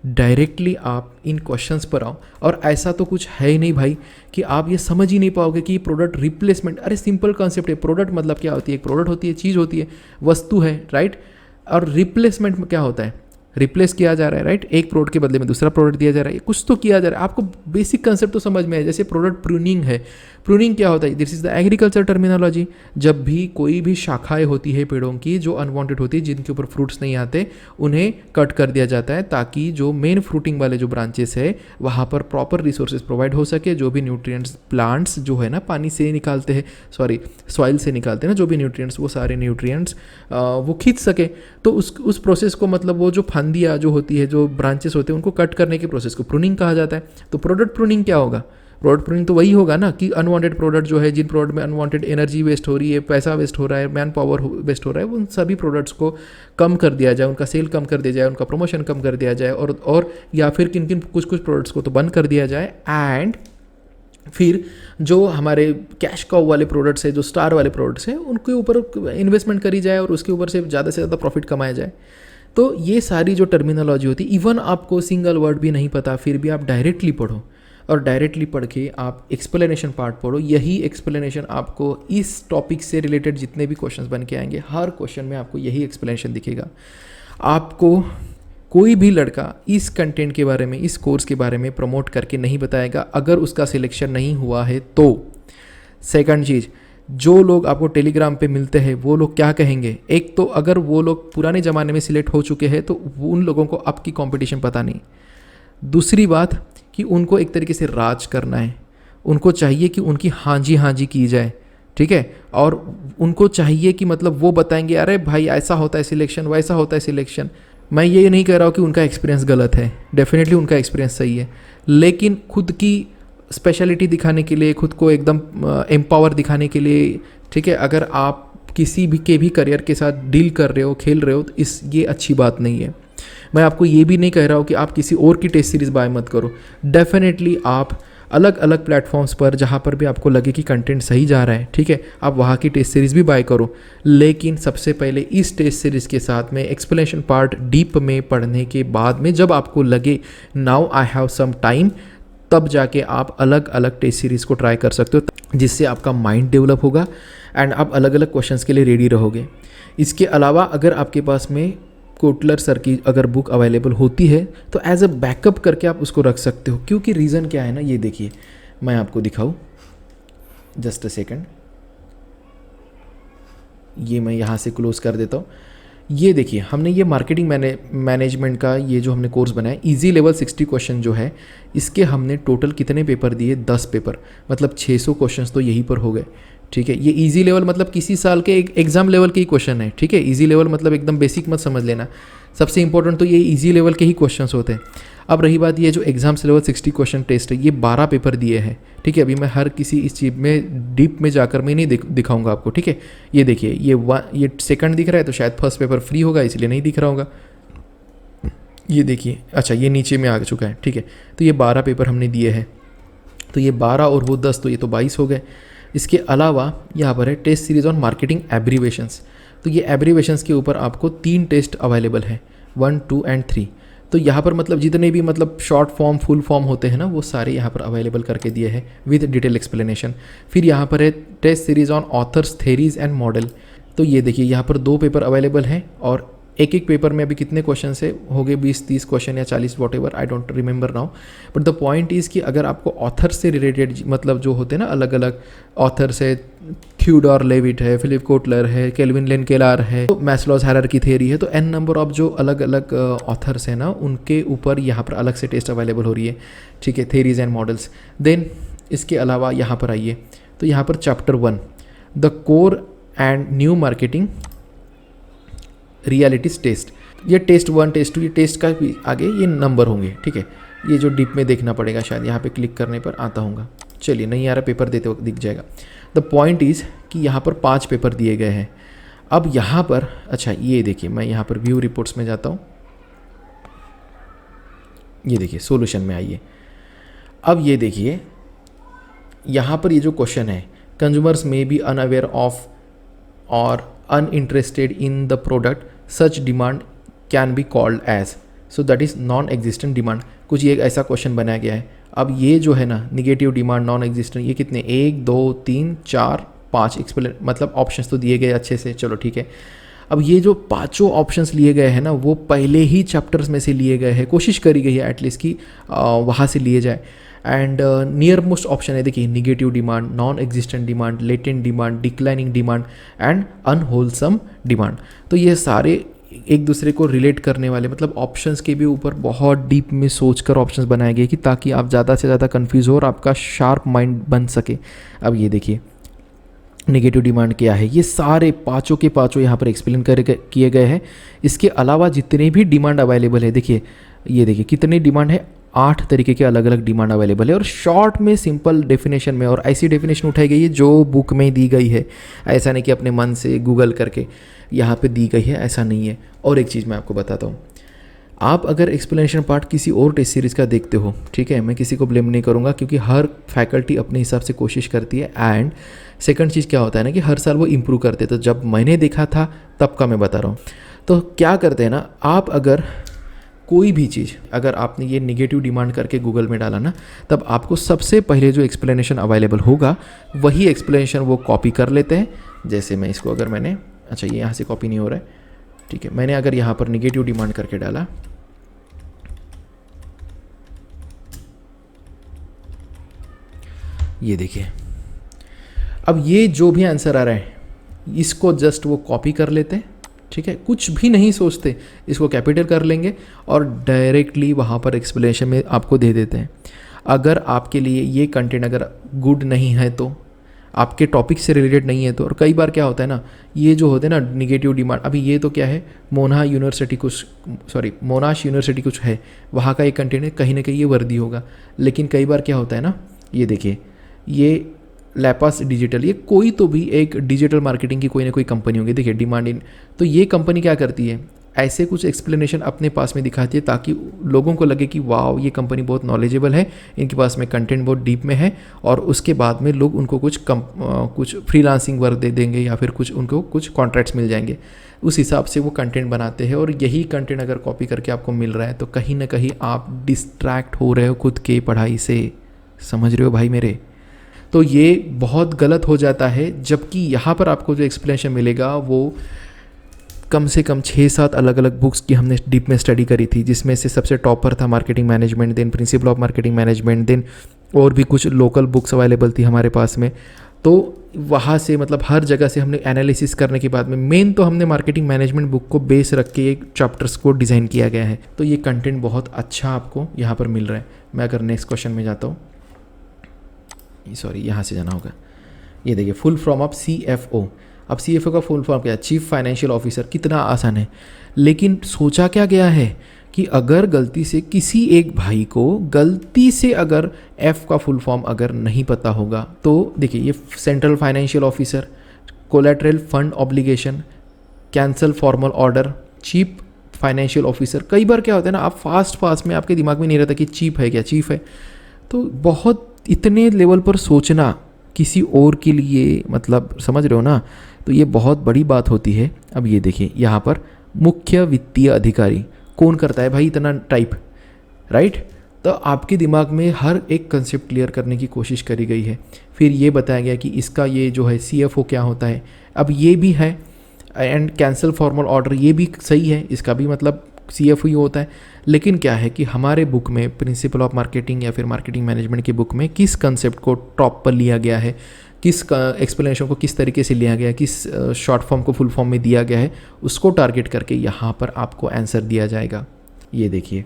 डायरेक्टली आप इन क्वेश्चंस पर आओ। और ऐसा तो कुछ है ही नहीं भाई कि आप ये समझ ही नहीं पाओगे कि प्रोडक्ट रिप्लेसमेंट, अरे सिंपल कॉन्सेप्ट है। प्रोडक्ट मतलब क्या होती है, एक प्रोडक्ट होती है, चीज़ होती है, वस्तु है, राइट। और रिप्लेसमेंट में क्या होता है, रिप्लेस किया जा रहा है, राइट। एक प्रोडक्ट के बदले में दूसरा प्रोडक्ट दिया जा रहा है, कुछ तो किया जा रहा है। आपको बेसिक कंसेप्ट तो समझ में है। जैसे प्रोडक्ट प्रूनिंग है, प्रूनिंग क्या होता है, this is the agriculture terminology. जब भी कोई भी शाखाएं होती है पेड़ों की जो अनवांटेड होती है, जिनके ऊपर फ्रूट्स नहीं आते, उन्हें कट कर दिया जाता है ताकि जो मेन फ्रूटिंग वाले जो ब्रांचेस है वहाँ पर प्रॉपर रिसोर्सेज प्रोवाइड हो सके। जो भी न्यूट्रिएंट्स प्लांट्स जो है ना पानी से निकालते हैं, सॉइल से निकालते हैं ना जो भी न्यूट्रिएंट्स, वो सारे न्यूट्रिएंट्स वो खींच सके। तो उस प्रोसेस को, मतलब वो जो फांदियाँ जो होती है, जो ब्रांचेस होते हैं, उनको कट करने के प्रोसेस को प्रूनिंग कहा जाता है। तो प्रोडक्ट प्रूनिंग क्या होगा, प्रोडक्ट प्रूनिंग तो वही होगा ना कि अनवांटेड प्रोडक्ट जो है, जिन प्रोडक्ट में अनवांटेड एनर्जी वेस्ट हो रही है, पैसा वेस्ट हो रहा है, मैन पावर वेस्ट हो रहा है, उन सभी प्रोडक्ट्स को कम कर दिया जाए, उनका सेल कम कर दिया जाए, उनका प्रमोशन कम कर दिया जाए, और या फिर किन किन कुछ प्रोडक्ट्स को तो बंद कर दिया जाए। एंड फिर जो हमारे कैश काउ वाले प्रोडक्ट्स है, जो स्टार वाले प्रोडक्ट्स हैं, उनके ऊपर इन्वेस्टमेंट करी जाए और उसके ऊपर से ज़्यादा प्रॉफिट कमाया जाए। तो ये सारी जो टर्मिनोलॉजी होती है, इवन आपको सिंगल वर्ड भी नहीं पता फिर भी आप डायरेक्टली पढ़ो, और डायरेक्टली पढ़ के आप एक्सप्लेनेशन पार्ट पढ़ो। यही एक्सप्लेनेशन आपको इस टॉपिक से रिलेटेड जितने भी क्वेश्चंस बन के आएंगे, हर क्वेश्चन में आपको यही एक्सप्लेनेशन दिखेगा। आपको कोई भी लड़का इस कंटेंट के बारे में, इस कोर्स के बारे में प्रमोट करके नहीं बताएगा अगर उसका सिलेक्शन नहीं हुआ है तो। सेकंड चीज़, जो लोग आपको टेलीग्राम पे मिलते हैं वो लोग क्या कहेंगे, एक तो अगर वो लोग पुराने ज़माने में सिलेक्ट हो चुके हैं तो उन लोगों को अब की कंपटीशन पता नहीं। दूसरी बात कि उनको एक तरीके से राज करना है, उनको चाहिए कि उनकी हाँ जी की जाए, ठीक है, और उनको चाहिए कि मतलब वो बताएंगे अरे भाई ऐसा होता है सिलेक्शन, वैसा होता है सिलेक्शन। मैं ये नहीं कह रहा हूँ कि उनका एक्सपीरियंस गलत है, डेफिनेटली उनका एक्सपीरियंस सही है, लेकिन खुद की स्पेशलिटी दिखाने के लिए, खुद को एकदम एम्पावर दिखाने के लिए, ठीक है, अगर आप किसी भी करियर के साथ डील कर रहे हो, खेल रहे हो, तो ये अच्छी बात नहीं है। मैं आपको ये भी नहीं कह रहा हूँ कि आप किसी और की टेस्ट सीरीज़ बाय मत करो। डेफिनेटली आप अलग अलग प्लेटफॉर्म्स पर जहाँ पर भी आपको लगे कि कंटेंट सही जा रहा है, ठीक है, आप वहाँ की टेस्ट सीरीज़ भी बाय करो, लेकिन सबसे पहले इस टेस्ट सीरीज़ के साथ में एक्सप्लेनेशन पार्ट डीप में पढ़ने के बाद में जब आपको लगे now I have some time, तब जाके आप अलग अलग टेस्ट सीरीज़ को ट्राई कर सकते हो, जिससे आपका माइंड डेवलप होगा एंड आप अलग अलग क्वेश्चंस के लिए रेडी रहोगे। इसके अलावा अगर आपके पास में कोटलर सर की अगर बुक अवेलेबल होती है तो एज अ बैकअप करके आप उसको रख सकते हो, क्योंकि रीज़न क्या है ना, ये देखिए मैं आपको दिखाऊं, जस्ट अ सेकंड, ये मैं यहाँ से क्लोज कर देता हूँ। ये देखिए हमने ये मार्केटिंग मैनेजमेंट का ये जो हमने कोर्स बनाया, इजी लेवल 60 क्वेश्चन जो है, इसके हमने टोटल कितने पेपर दिए, 10 पेपर, मतलब 600 क्वेश्चंस तो यहीं पर हो गए, ठीक है। ये इजी लेवल मतलब किसी साल के एक एग्जाम लेवल के ही क्वेश्चन है, ठीक है। इजी लेवल मतलब एकदम बेसिक मत समझ लेना, सबसे इंपॉर्टेंट तो ये इजी लेवल के ही क्वेश्चंस होते हैं। अब रही बात ये जो एग्जाम्स लेवल 60 क्वेश्चन टेस्ट है, ये 12 पेपर दिए हैं, ठीक है। अभी मैं हर किसी इस चीज़ में डीप में जाकर मैं नहीं दिखाऊंगा आपको, ठीक है। ये देखिए ये सेकंड दिख रहा है तो शायद फर्स्ट पेपर फ्री होगा इसलिए नहीं दिख रहा होगा। ये देखिए, अच्छा ये नीचे में आ चुका है, ठीक है। तो ये 12 पेपर हमने दिए हैं, तो ये 12 और वो 10 तो ये तो 22 हो गए। इसके अलावा यहाँ पर है test series on marketing abbreviations, तो ये एब्रीवेशंस के ऊपर आपको 3 टेस्ट अवेलेबल है, 1, 2 एंड 3। तो यहाँ पर मतलब जितने भी मतलब शॉर्ट फॉर्म फुल फॉर्म होते हैं ना, वो सारे यहाँ पर अवेलेबल करके दिए हैं विद डिटेल एक्सप्लेनेशन। फिर यहाँ पर है test series on authors theories and model, तो ये देखिए यहाँ पर 2 पेपर अवेलेबल हैं और एक पेपर में अभी कितने क्वेश्चन से हो गए, 20-30 क्वेश्चन या 40 what ever, I don't remember now, but the point is कि अगर आपको ऑथर से रिलेटेड मतलब जो होते हैं ना अलग अलग ऑथर्स है, थ्यूडोर लेविट है, फिलिप कोटलर है, केल्विन लेन केलार है, तो मैस्लोज हायरार्की थ्योरी है, तो एन नंबर ऑफ जो अलग अलग ऑथर्स हैं ना, उनके ऊपर यहाँ पर अलग से टेस्ट अवेलेबल हो रही है, ठीक है, थेरीज एंड मॉडल्स। देन इसके अलावा यहाँ पर आइए, तो यहाँ पर chapter 1 the core and new marketing realities test, ये टेस्ट 1 टेस्ट 2 ये टेस्ट का भी आगे ये नंबर होंगे, ठीक है। ये जो डीप में देखना पड़ेगा, शायद यहाँ पे क्लिक करने पर आता होगा, चलिए नहीं आ रहा, पेपर देते वक्त दिख जाएगा। द पॉइंट इज़ कि यहाँ पर 5 पेपर दिए गए हैं। अब यहाँ पर अच्छा ये देखिए, मैं यहाँ पर व्यू रिपोर्ट्स में जाता हूँ, ये देखिए सोल्यूशन में आइए। अब ये देखिए यहाँ पर ये जो क्वेश्चन है, consumers may be unaware of or uninterested in the product, such demand can be called as, so that is non existent demand, कुछ ये ऐसा क्वेश्चन बनाया गया है। अब ये जो है ना निगेटिव डिमांड, नॉन एग्जिस्टेंट, ये कितने 1 2 3 4 5 एक्सप्लेन मतलब ऑप्शंस तो दिए गए अच्छे से, चलो ठीक है। अब ये जो 5 ऑप्शंस लिए गए हैं ना, वो पहले ही चैप्टर्स में से लिए गए हैं, कोशिश करी गई है एटलीस्ट कि वहाँ से लिए जाए। एंड नियर मोस्ट ऑप्शन है देखिए, negative demand, non existent demand, latent demand, declining demand and unwholesome demand. तो ये सारे एक दूसरे को रिलेट करने वाले मतलब ऑप्शंस के भी ऊपर बहुत डीप में सोचकर ऑप्शंस बनाए गए कि ताकि आप ज़्यादा से ज़्यादा कंफ्यूज हो और आपका शार्प माइंड बन सके। अब ये देखिए नेगेटिव डिमांड क्या है, ये सारे 5 के 5 यहाँ पर एक्सप्लेन किए गए हैं। इसके अलावा जितने भी डिमांड अवेलेबल है, देखिए ये देखिए कितनी डिमांड है, 8 तरीके के अलग अलग डिमांड अवेलेबल है और शॉर्ट में सिंपल डेफिनेशन में, और ऐसी डेफिनेशन उठाई गई है जो बुक में दी गई है, ऐसा नहीं कि अपने मन से गूगल करके यहाँ पे दी गई है, ऐसा नहीं है। और एक चीज़ मैं आपको बताता हूँ, आप अगर एक्सप्लेनेशन पार्ट किसी और टेस्ट सीरीज़ का देखते हो, ठीक है, मैं किसी को ब्लेम नहीं करूँगा क्योंकि हर फैकल्टी अपने हिसाब से कोशिश करती है। एंड सेकंड चीज़ क्या होता है ना कि हर साल वो इम्प्रूव करते हैं। तो जब मैंने देखा था तब का मैं बता रहा हूँ। तो क्या करते हैं ना, आप अगर कोई भी चीज़ अगर आपने ये निगेटिव डिमांड करके गूगल में डाला ना, तब आपको सबसे पहले जो एक्सप्लेनेशन अवेलेबल होगा वही एक्सप्लेनेशन वो कॉपी कर लेते हैं। जैसे मैं इसको अगर मैंने, अच्छा ये यहाँ से कॉपी नहीं हो रहा है, ठीक है, मैंने अगर यहाँ पर निगेटिव डिमांड करके डाला, ये देखिए, अब ये जो भी आंसर आ रहा है इसको जस्ट वो कॉपी कर लेते हैं, ठीक है, कुछ भी नहीं सोचते, इसको कैपिटल कर लेंगे और डायरेक्टली वहाँ पर एक्सप्लेनेशन में आपको दे देते हैं। अगर आपके लिए ये कंटेंट अगर गुड नहीं है, तो आपके टॉपिक से रिलेटेड नहीं है तो, और कई बार क्या होता है ना, ये जो होते हैं ना निगेटिव डिमांड, अभी ये तो क्या है, मोनाश यूनिवर्सिटी कुछ है, वहाँ का एक कंटेंट है, कहीं ना कहीं ये वर्दी होगा। लेकिन कई बार क्या होता है ना, ये देखिए, ये लैपास डिजिटल, ये कोई तो भी एक डिजिटल मार्केटिंग की कोई ना कोई कंपनी होगी, देखिए डिमांड इन, तो ये कंपनी क्या करती है, ऐसे कुछ एक्सप्लेनेशन अपने पास में दिखाती है ताकि लोगों को लगे कि वाह ये कंपनी बहुत नॉलेजेबल है, इनके पास में कंटेंट बहुत डीप में है, और उसके बाद में लोग उनको कुछ फ्रीलांसिंग वर्क दे देंगे या फिर उनको कुछ कॉन्ट्रैक्ट्स मिल जाएंगे। उस हिसाब से वो कंटेंट बनाते हैं, और यही कंटेंट अगर कॉपी करके आपको मिल रहा है तो कहीं ना कहीं आप डिस्ट्रैक्ट हो रहे हो खुद के पढ़ाई से, समझ रहे हो भाई मेरे। तो ये बहुत गलत हो जाता है, जबकि यहाँ पर आपको जो एक्सप्लेनेशन मिलेगा वो कम से कम 6-7 अलग अलग बुक्स की हमने डीप में स्टडी करी थी, जिसमें से सबसे टॉपर था marketing management, then principle of marketing management, then और भी कुछ लोकल बुक्स अवेलेबल थी हमारे पास में। तो वहाँ से मतलब हर जगह से हमने एनालिसिस करने के बाद में मेन तो हमने मार्केटिंग मैनेजमेंट बुक को बेस रख के एक चैप्टर्स को डिज़ाइन किया गया है। तो ये कंटेंट बहुत अच्छा आपको यहाँ पर मिल रहा है। मैं अगर नेक्स्ट क्वेश्चन में जाता हूँ, सॉरी यहाँ से जाना होगा, ये देखिए फुल फॉर्म ऑफ CFO। अब CFO का फुल फॉर्म क्या है, चीफ फाइनेंशियल ऑफिसर, कितना आसान है। लेकिन सोचा क्या गया है कि अगर गलती से किसी एक भाई को गलती से अगर F का फुल फॉर्म अगर नहीं पता होगा तो देखिए ये central financial officer, collateral fund obligation, cancel formal order, chief financial officer. कई बार क्या होता है ना, आप फास्ट में आपके दिमाग में नहीं रहता कि चीफ है क्या, चीफ है, तो बहुत इतने लेवल पर सोचना किसी और के लिए, मतलब समझ रहे हो ना, तो ये बहुत बड़ी बात होती है। अब ये देखिए यहाँ पर मुख्य वित्तीय अधिकारी कौन करता है भाई इतना टाइप, राइट। तो आपके दिमाग में हर एक कंसेप्ट क्लियर करने की कोशिश करी गई है। फिर ये बताया गया कि इसका ये जो है CFO क्या होता है, अब ये भी है, एंड कैंसल फॉर्मल ऑर्डर ये भी सही है, इसका भी मतलब CFO ही होता है। लेकिन क्या है कि हमारे बुक में प्रिंसिपल ऑफ मार्केटिंग या फिर मार्केटिंग मैनेजमेंट की बुक में किस कंसेप्ट को टॉप पर लिया गया है, किस एक्सप्लेनेशन को किस तरीके से लिया गया है, किस शॉर्ट फॉर्म को फुल फॉर्म में दिया गया है, उसको टारगेट करके यहाँ पर आपको आंसर दिया जाएगा। ये देखिए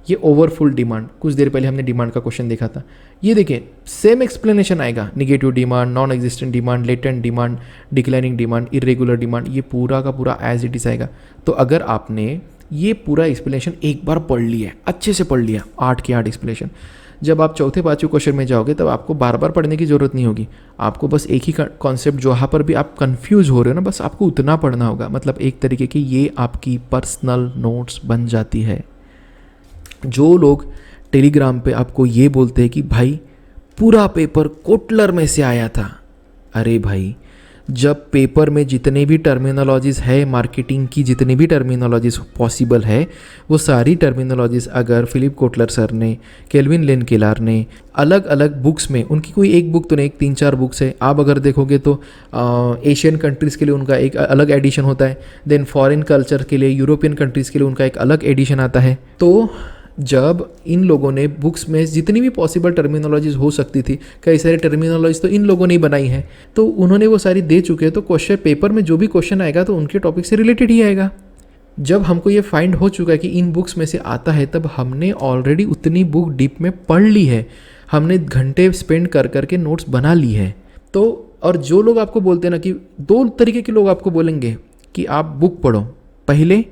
ये ओवरफुल डिमांड, कुछ देर पहले हमने डिमांड का क्वेश्चन देखा था, ये देखिए सेम एक्सप्लेनेशन आएगा, negative demand, non existent demand, latent demand, declining demand, irregular demand, ये पूरा का पूरा एज इट इज आएगा। तो अगर आपने ये पूरा एक्सप्लेनेशन एक बार पढ़ लिया, अच्छे से पढ़ लिया, 8 के 8 एक्सप्लेनेशन, जब आप चौथे पाँचवें क्वेश्चन में जाओगे तब आपको बार बार पढ़ने की ज़रूरत नहीं होगी। आपको बस एक ही कॉन्सेप्ट जहाँ पर भी आप कंफ्यूज हो रहे हो ना, बस आपको उतना पढ़ना होगा। मतलब एक तरीके की ये आपकी पर्सनल नोट्स बन जाती है। जो लोग टेलीग्राम पे आपको ये बोलते हैं कि भाई पूरा पेपर कोटलर में से आया था, अरे भाई जब पेपर में जितने भी टर्मिनोलॉजीज़ है, मार्केटिंग की जितनी भी टर्मिनोलॉजीज़ पॉसिबल है, वो सारी टर्मिनोलॉजीज़ अगर फिलिप कोटलर सर ने, केल्विन लेन केलार ने अलग अलग बुक्स में, उनकी कोई एक बुक तो नहीं, 3-4 बुक्स है, आप अगर देखोगे तो एशियन कंट्रीज़ के लिए उनका एक अलग एडिशन होता है, देन फॉरेन कल्चर के लिए, यूरोपियन कंट्रीज़ के लिए उनका एक अलग एडिशन आता है। तो जब इन लोगों ने बुक्स में जितनी भी पॉसिबल टर्मिनोलॉजीज हो सकती थी, कई सारी टर्मिनोलॉजीज तो इन लोगों ने ही बनाई है, तो उन्होंने वो सारी दे चुके हैं। तो क्वेश्चन पेपर में जो भी क्वेश्चन आएगा तो उनके टॉपिक से रिलेटेड ही आएगा। जब हमको ये फाइंड हो चुका है कि इन बुक्स में से आता है, तब हमने ऑलरेडी उतनी बुक डीप में पढ़ ली है, हमने घंटे स्पेंड कर करके नोट्स बना ली है। तो और जो लोग आपको बोलते हैं ना, कि 2 तरीके के लोग आपको बोलेंगे कि आप बुक पढ़ो, पहले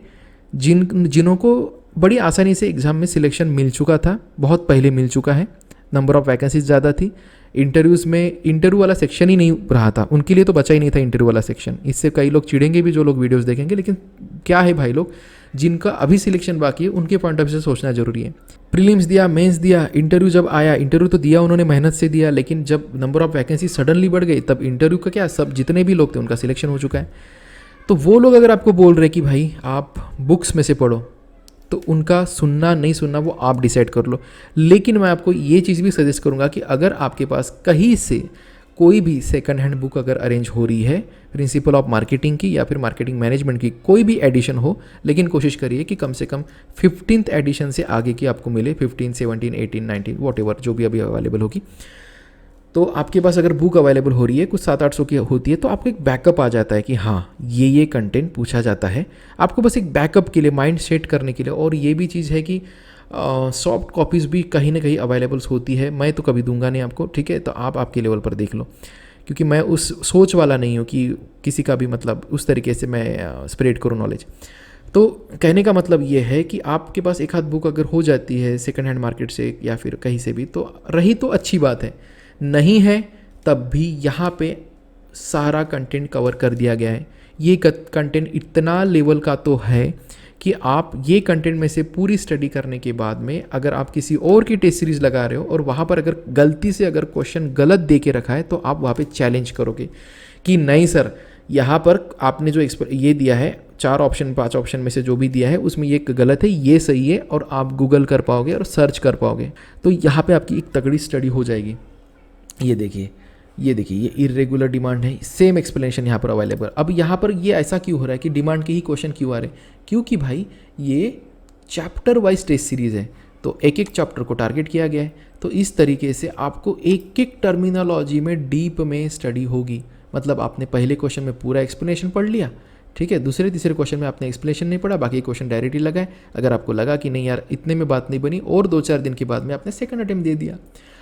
जिन्हों को बड़ी आसानी से एग्ज़ाम में सिलेक्शन मिल चुका था, बहुत पहले मिल चुका है, नंबर ऑफ़ वैकेंसीज ज़्यादा थी, इंटरव्यूज़ में इंटरव्यू वाला सेक्शन ही नहीं रहा था, उनके लिए तो बचा ही नहीं था इंटरव्यू वाला सेक्शन। इससे कई लोग चिढ़ेंगे भी जो लोग वीडियोस देखेंगे, लेकिन क्या है भाई लोग, जिनका अभी सिलेक्शन बाकी है उनके पॉइंट ऑफ व्यू से सोचना जरूरी है। प्रीलिम्स दिया, मेंस दिया, इंटरव्यू जब आया, इंटरव्यू तो दिया उन्होंने, मेहनत से दिया, लेकिन जब नंबर ऑफ वैकेंसी सडनली बढ़ गई तब इंटरव्यू का क्या, सब जितने भी लोग थे उनका सिलेक्शन हो चुका है। तो वो लोग अगर आपको बोल रहे कि भाई आप बुक्स में से पढ़ो, तो उनका सुनना नहीं सुनना वो आप डिसाइड कर लो। लेकिन मैं आपको ये चीज़ भी सजेस्ट करूँगा कि अगर आपके पास कहीं से कोई भी सेकंड हैंड बुक अगर अरेंज हो रही है, प्रिंसिपल ऑफ मार्केटिंग की या फिर मार्केटिंग मैनेजमेंट की कोई भी एडिशन हो, लेकिन कोशिश करिए कि कम से कम 15th एडिशन से आगे की आपको मिले, 15, 17, 18, 19 वॉट जो भी अभी अवेलेबल होगी। तो आपके पास अगर बुक अवेलेबल हो रही है कुछ 700-800 की होती है, तो आपको एक बैकअप आ जाता है कि हाँ ये कंटेंट पूछा जाता है। आपको बस एक बैकअप के लिए, माइंड सेट करने के लिए। और ये भी चीज़ है कि सॉफ्ट कॉपीज़ भी कहीं ना कहीं अवेलेबल्स होती है। मैं तो कभी दूंगा नहीं आपको, ठीक है, तो आप आपके लेवल पर देख लो, क्योंकि मैं उस सोच वाला नहीं हूँ कि किसी का भी मतलब उस तरीके से मैं स्प्रेड करूँ नॉलेज। तो कहने का मतलब ये है कि आपके पास एक हाथ बुक अगर हो जाती है सेकंड हैंड मार्केट से या फिर कहीं से भी, तो रही तो अच्छी बात है, नहीं है तब भी यहाँ पे सारा कंटेंट कवर कर दिया गया है। ये कंटेंट इतना लेवल का तो है कि आप ये कंटेंट में से पूरी स्टडी करने के बाद में अगर आप किसी और की टेस्ट सीरीज़ लगा रहे हो और वहाँ पर अगर गलती से अगर क्वेश्चन गलत दे के रखा है, तो आप वहाँ पे चैलेंज करोगे कि नहीं सर, यहाँ पर आपने जो ये दिया है 4 ऑप्शन 5 ऑप्शन में से जो भी दिया है उसमें ये गलत है, ये सही है, और आप गूगल कर पाओगे और सर्च कर पाओगे। तो यहाँ पर आपकी एक तगड़ी स्टडी हो जाएगी। ये देखिए ये इरेगुलर डिमांड है, सेम एक्सप्लेनेशन यहाँ पर अवेलेबल। अब यहाँ पर ये ऐसा क्यों हो रहा है कि डिमांड के ही क्वेश्चन क्यों आ रहे हैं? क्योंकि भाई ये चैप्टर वाइज टेस्ट सीरीज़ है, तो एक एक चैप्टर को टारगेट किया गया है। तो इस तरीके से आपको एक एक टर्मिनोलॉजी में डीप में स्टडी होगी। मतलब आपने पहले क्वेश्चन में पूरा एक्सप्लेनेशन पढ़ लिया, ठीक है, दूसरे तीसरे क्वेश्चन में आपने एक्सप्लेनेशन नहीं पढ़ा, बाकी क्वेश्चन डायरेक्टली लगाए। अगर आपको लगा कि नहीं यार इतने में बात नहीं बनी, और 2-4 दिन के बाद में आपने सेकंड अटेम्प्ट दे दिया।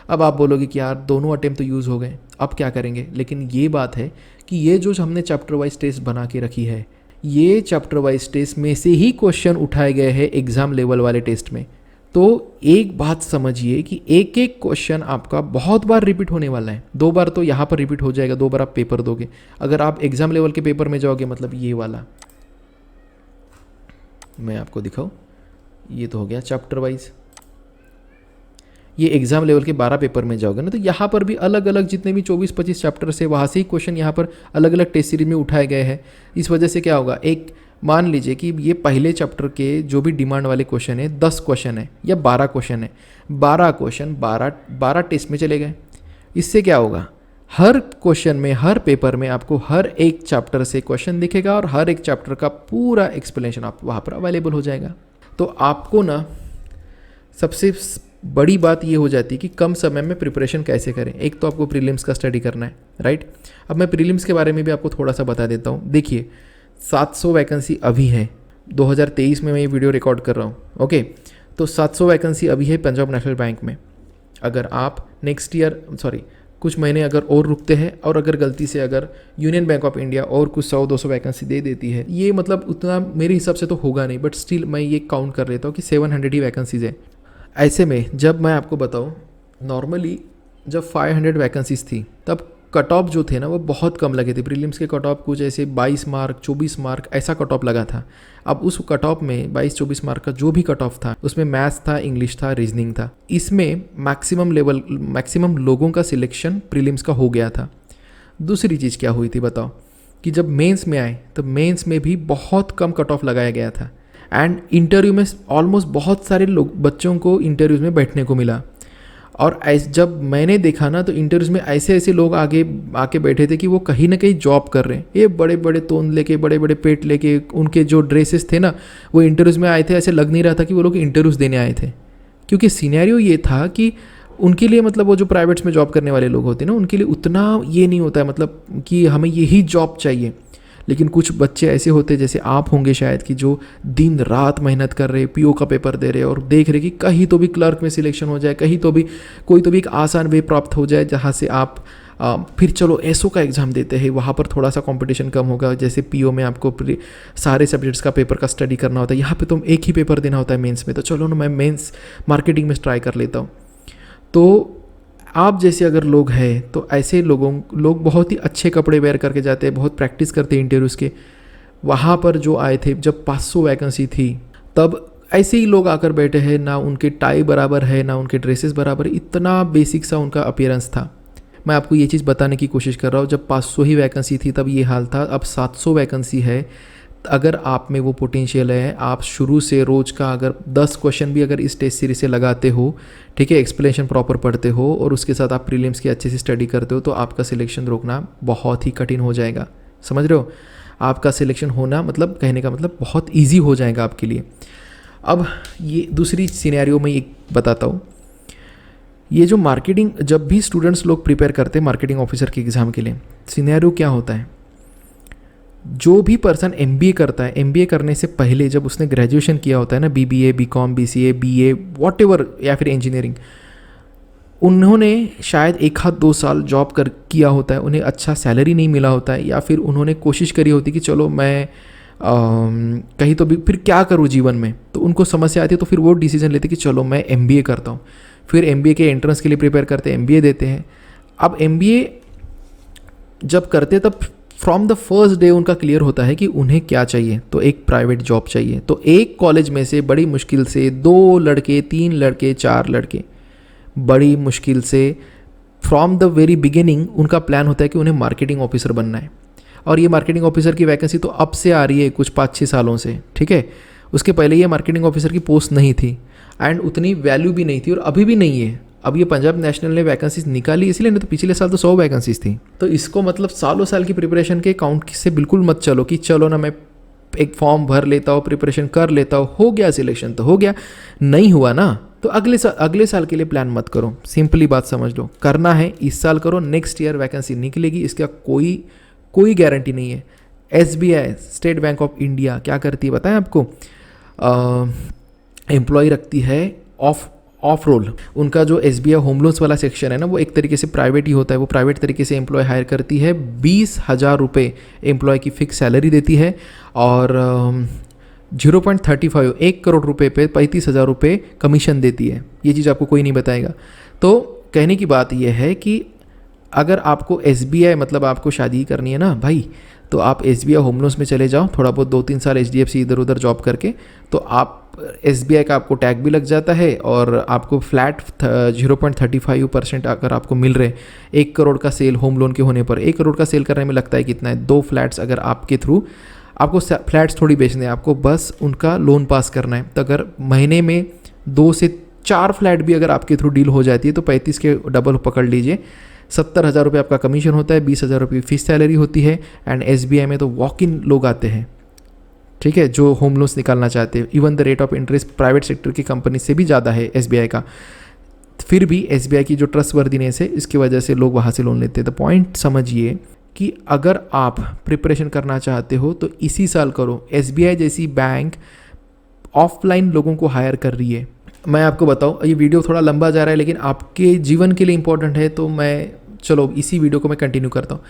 अब आप बोलोगे कि यार दोनों अटेम्प्ट तो यूज़ हो गए, अब क्या करेंगे? लेकिन ये बात है कि ये जो हमने चैप्टर वाइज टेस्ट बना के रखी है, ये चैप्टर वाइज टेस्ट में से ही क्वेश्चन उठाए गए हैं एग्जाम लेवल वाले टेस्ट में। तो एक बात समझिए कि एक एक क्वेश्चन आपका बहुत बार रिपीट होने वाला है। 2 बार तो यहाँ पर रिपीट हो जाएगा, 2 बार आप पेपर दोगे। अगर आप एग्जाम लेवल के पेपर में जाओगे, मतलब ये वाला मैं आपको दिखाऊं, ये तो हो गया चैप्टर वाइज। ये एग्जाम लेवल के 12 पेपर में जाओगे ना, तो यहाँ पर भी अलग अलग जितने भी 24-25 चैप्टर से वहाँ से ही क्वेश्चन यहाँ पर अलग अलग टेस्ट सीरीज में उठाए गए हैं। इस वजह से क्या होगा, एक मान लीजिए कि ये पहले चैप्टर के जो भी डिमांड वाले क्वेश्चन है 10 क्वेश्चन है या 12 क्वेश्चन है, 12 क्वेश्चन 12 टेस्ट में चले गए। इससे क्या होगा, हर क्वेश्चन में, हर पेपर में आपको हर एक चैप्टर से क्वेश्चन दिखेगा और हर एक चैप्टर का पूरा एक्सप्लेनेशन आप वहाँ पर अवेलेबल हो जाएगा। तो आपको ना सबसे बड़ी बात ये हो जाती है कि कम समय में प्रिपरेशन कैसे करें। एक तो आपको प्रीलिम्स का स्टडी करना है, राइट। अब मैं प्रीलिम्स के बारे में भी आपको थोड़ा सा बता देता हूँ। देखिए 700 वैकेंसी अभी है, 2023 में मैं ये वीडियो रिकॉर्ड कर रहा हूँ, ओके। तो 700 वैकेंसी अभी है पंजाब नेशनल बैंक में। अगर आप नेक्स्ट ईयर कुछ महीने अगर और रुकते हैं, और अगर गलती से अगर यूनियन बैंक ऑफ इंडिया और कुछ 100-200 वैकेंसी दे देती है, ये मतलब उतना मेरे हिसाब से तो होगा नहीं, बट स्टिल मैं ये काउंट कर लेता हूँ कि 700 ही वैकेंसीज़ है। ऐसे में जब मैं आपको बताऊँ, नॉर्मली जब 500 वैकेंसीज थी तब कट ऑफ जो थे ना वो बहुत कम लगे थे। प्रीलिम्स के कट ऑफ कुछ ऐसे 22 मार्क 24 मार्क ऐसा कट ऑफ लगा था। अब उस कट ऑफ में 22-24 मार्क का जो भी कट ऑफ था उसमें मैथ्स था, इंग्लिश था, रीजनिंग था। इसमें मैक्सिमम लोगों का सिलेक्शन प्रीलिम्स का हो गया था। दूसरी चीज़ क्या हुई थी बताओ, कि जब मेंस में आए तो मेंस में भी बहुत कम कट ऑफ लगाया गया था। एंड इंटरव्यू में ऑलमोस्ट बहुत सारे बच्चों को इंटरव्यूज़ में बैठने को मिला। और जब मैंने देखा ना, तो इंटरव्यूज़ में ऐसे ऐसे लोग आके बैठे थे कि वो कहीं ना कहीं जॉब कर रहे हैं। ये बड़े बड़े तोंद लेके, बड़े बड़े पेट लेके, उनके जो ड्रेसेस थे ना वो इंटरव्यूज़ में आए थे। ऐसे लग नहीं रहा था कि वो लोग इंटरव्यूज़ देने आए थे, क्योंकि सिनेरियो ये था कि उनके लिए मतलब वो जो प्राइवेट्स में जॉब करने वाले लोग होते हैं ना, उनके लिए उतना ये नहीं होता है मतलब कि हमें यही जॉब चाहिए। लेकिन कुछ बच्चे ऐसे होते जैसे आप होंगे शायद, कि जो दिन रात मेहनत कर रहे, पीओ का पेपर दे रहे और देख रहे कि कहीं तो भी क्लर्क में सिलेक्शन हो जाए, कहीं तो भी कोई तो भी एक आसान वे प्राप्त हो जाए जहाँ से आप फिर चलो एसओ का एग्ज़ाम देते हैं, वहाँ पर थोड़ा सा कंपटीशन कम होगा। जैसे पीओ में आपको सारे सब्जेक्ट्स का पेपर का स्टडी करना होता है, यहाँ पे तो एक ही पेपर देना होता है मेंस में। तो चलो ना मैं मेंस मार्केटिंग में ट्राई कर लेता हूँ। तो आप जैसे अगर लोग हैं तो ऐसे लोग बहुत ही अच्छे कपड़े वेयर करके जाते हैं, बहुत प्रैक्टिस करते हैं इंटरव्यूज़ के, वहाँ पर जो आए थे जब 500 वैकेंसी थी, तब ऐसे ही लोग आकर बैठे हैं, ना उनके टाई बराबर है ना उनके ड्रेसेस बराबर, इतना बेसिक सा उनका अपीयरेंस था। मैं आपको ये चीज़ बताने की कोशिश कर रहा हूँ, जब 500 ही वैकेंसी थी तब ये हाल था, अब 700 वैकेंसी है। अगर आप में वो पोटेंशियल है, आप शुरू से रोज़ का अगर 10 क्वेश्चन भी अगर इस टेस्ट सीरीज से लगाते हो, ठीक है, एक्सप्लेनेशन प्रॉपर पढ़ते हो और उसके साथ आप प्रीलिम्स की अच्छे से स्टडी करते हो, तो आपका सिलेक्शन रोकना बहुत ही कठिन हो जाएगा। समझ रहे हो? आपका सिलेक्शन होना मतलब कहने का मतलब बहुत ईजी हो जाएगा आपके लिए। अब ये दूसरी सिनेरियो में एक बताता हूँ। ये जो मार्केटिंग, जब भी स्टूडेंट्स लोग प्रिपेयर करते हैं मार्केटिंग ऑफिसर के एग्ज़ाम के लिए, सिनेरियो क्या होता है, जो भी पर्सन एमबीए करता है, एमबीए करने से पहले जब उसने ग्रेजुएशन किया होता है ना, BBA, BCom, BCA, BA, whatever, या फिर इंजीनियरिंग, उन्होंने शायद 1-2 साल जॉब किया होता है, उन्हें अच्छा सैलरी नहीं मिला होता है, या फिर उन्होंने कोशिश करी होती कि चलो मैं कहीं तो भी फिर क्या करूँ जीवन में, तो उनको समस्या आती है, तो फिर वो डिसीजन लेते कि चलो मैं एमबीए करता हूँ। फिर एमबीए के एंट्रेंस के लिए प्रिपेयर करते हैं, एमबीए देते हैं। अब एमबीए जब करते तब फ्रॉम द फर्स्ट डे उनका क्लियर होता है कि उन्हें क्या चाहिए, तो एक प्राइवेट जॉब चाहिए। तो एक कॉलेज में से बड़ी मुश्किल से 2 लड़के, 3 लड़के, 4 लड़के, बड़ी मुश्किल से फ्रॉम द वेरी बिगिनिंग उनका प्लान होता है कि उन्हें मार्केटिंग ऑफिसर बनना है। और ये मार्केटिंग ऑफिसर की वैकेंसी तो अब से आ रही है कुछ 5-6 सालों से, ठीक है। उसके पहले ये मार्केटिंग ऑफिसर की पोस्ट नहीं थी एंड उतनी वैल्यू भी नहीं थी, और अभी भी नहीं है। अब ये पंजाब नेशनल ने वैकेंसीज निकाली इसलिए, नहीं तो पिछले साल तो 100 वैकेंसीज थी। तो इसको मतलब सालों साल की प्रिपरेशन के काउंट से बिल्कुल मत चलो कि चलो ना मैं एक फॉर्म भर लेता हूँ, प्रिपरेशन कर लेता हूँ, हो गया सिलेक्शन तो हो गया, नहीं हुआ ना तो अगले साल के लिए प्लान मत करो। सिंपली बात समझ लो, करना है इस साल करो, नेक्स्ट ईयर वैकेंसी निकलेगी, इसका कोई गारंटी नहीं है। SBI, state bank of India क्या करती है बताएं आपको, एम्प्लॉय रखती है ऑफ रोल। उनका जो एसबीआई होम लोन्स वाला सेक्शन है ना, वो एक तरीके से प्राइवेट ही होता है। वो प्राइवेट तरीके से एम्प्लॉय हायर करती है, 20,000 रुपये एम्प्लॉय की फिक्स सैलरी देती है, और 0.35 1 करोड़ रुपए पे 35,000 रुपये कमीशन देती है। ये चीज़ आपको कोई नहीं बताएगा। तो कहने की बात यह है कि अगर आपको एसबीआई मतलब आपको शादी करनी है ना भाई, तो आप एसबीआई होम लोन्स में चले जाओ, थोड़ा बहुत 2-3 साल एचडीएफसी इधर उधर जॉब करके, तो आप एसबीआई का आपको टैग भी लग जाता है और आपको फ्लैट 0.35% अगर आपको मिल रहे 1 करोड़ का सेल होम लोन के होने पर। 1 करोड़ का सेल करने में लगता है कितना है, 2 फ्लैट्स अगर आपके थ्रू, आपको फ्लैट्स थोड़ी बेचने हैं, आपको बस उनका लोन पास करना है। तो अगर महीने में 2 से 4 फ्लैट भी अगर आपके थ्रू डील हो जाती है तो 35 के डबल पकड़ लीजिए, 70,000 रुपये आपका कमीशन होता है, 20,000 रुपये फीस सैलरी होती है। एंड एसबीआई में तो वॉक इन लोग आते हैं, ठीक है, जो होम लोन्स निकालना चाहते हैं। Even the rate of interest private sector की कंपनी से भी ज़्यादा है एसबीआई का, फिर भी एसबीआई की जो ट्रस्टवर्दीनेस है इसकी वजह से लोग वहाँ से लोन लेते हैं। तो पॉइंट समझिए कि अगर आप प्रिपरेशन करना चाहते हो तो इसी साल करो। एसबीआई जैसी बैंक ऑफलाइन लोगों को हायर कर रही है। मैं आपको बताऊं, ये वीडियो थोड़ा लंबा जा रहा है लेकिन आपके जीवन के लिए इंपॉर्टेंट है, तो मैं चलो इसी वीडियो को मैं कंटिन्यू करता हूँ।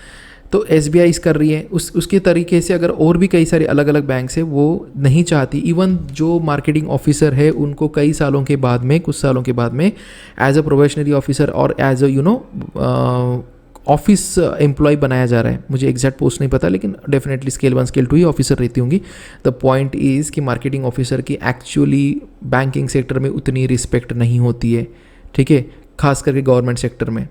तो एसबीआई इस कर रही है, उसके तरीके से अगर और भी कई सारे अलग अलग बैंक्स है वो नहीं चाहती। इवन जो मार्केटिंग ऑफिसर है उनको कई सालों के बाद में, कुछ सालों के बाद में एज अ प्रोबेशनरी ऑफिसर और एज अ ऑफिस एम्प्लॉय बनाया जा रहा है। मुझे एग्जैक्ट पोस्ट नहीं पता लेकिन डेफिनेटली स्केल 1 स्केल 2 ही ऑफिसर रहती होंगी। द पॉइंट इज़ कि मार्केटिंग ऑफिसर की एक्चुअली बैंकिंग सेक्टर में उतनी रिस्पेक्ट नहीं होती है, ठीक है, खास करके गवर्नमेंट सेक्टर में।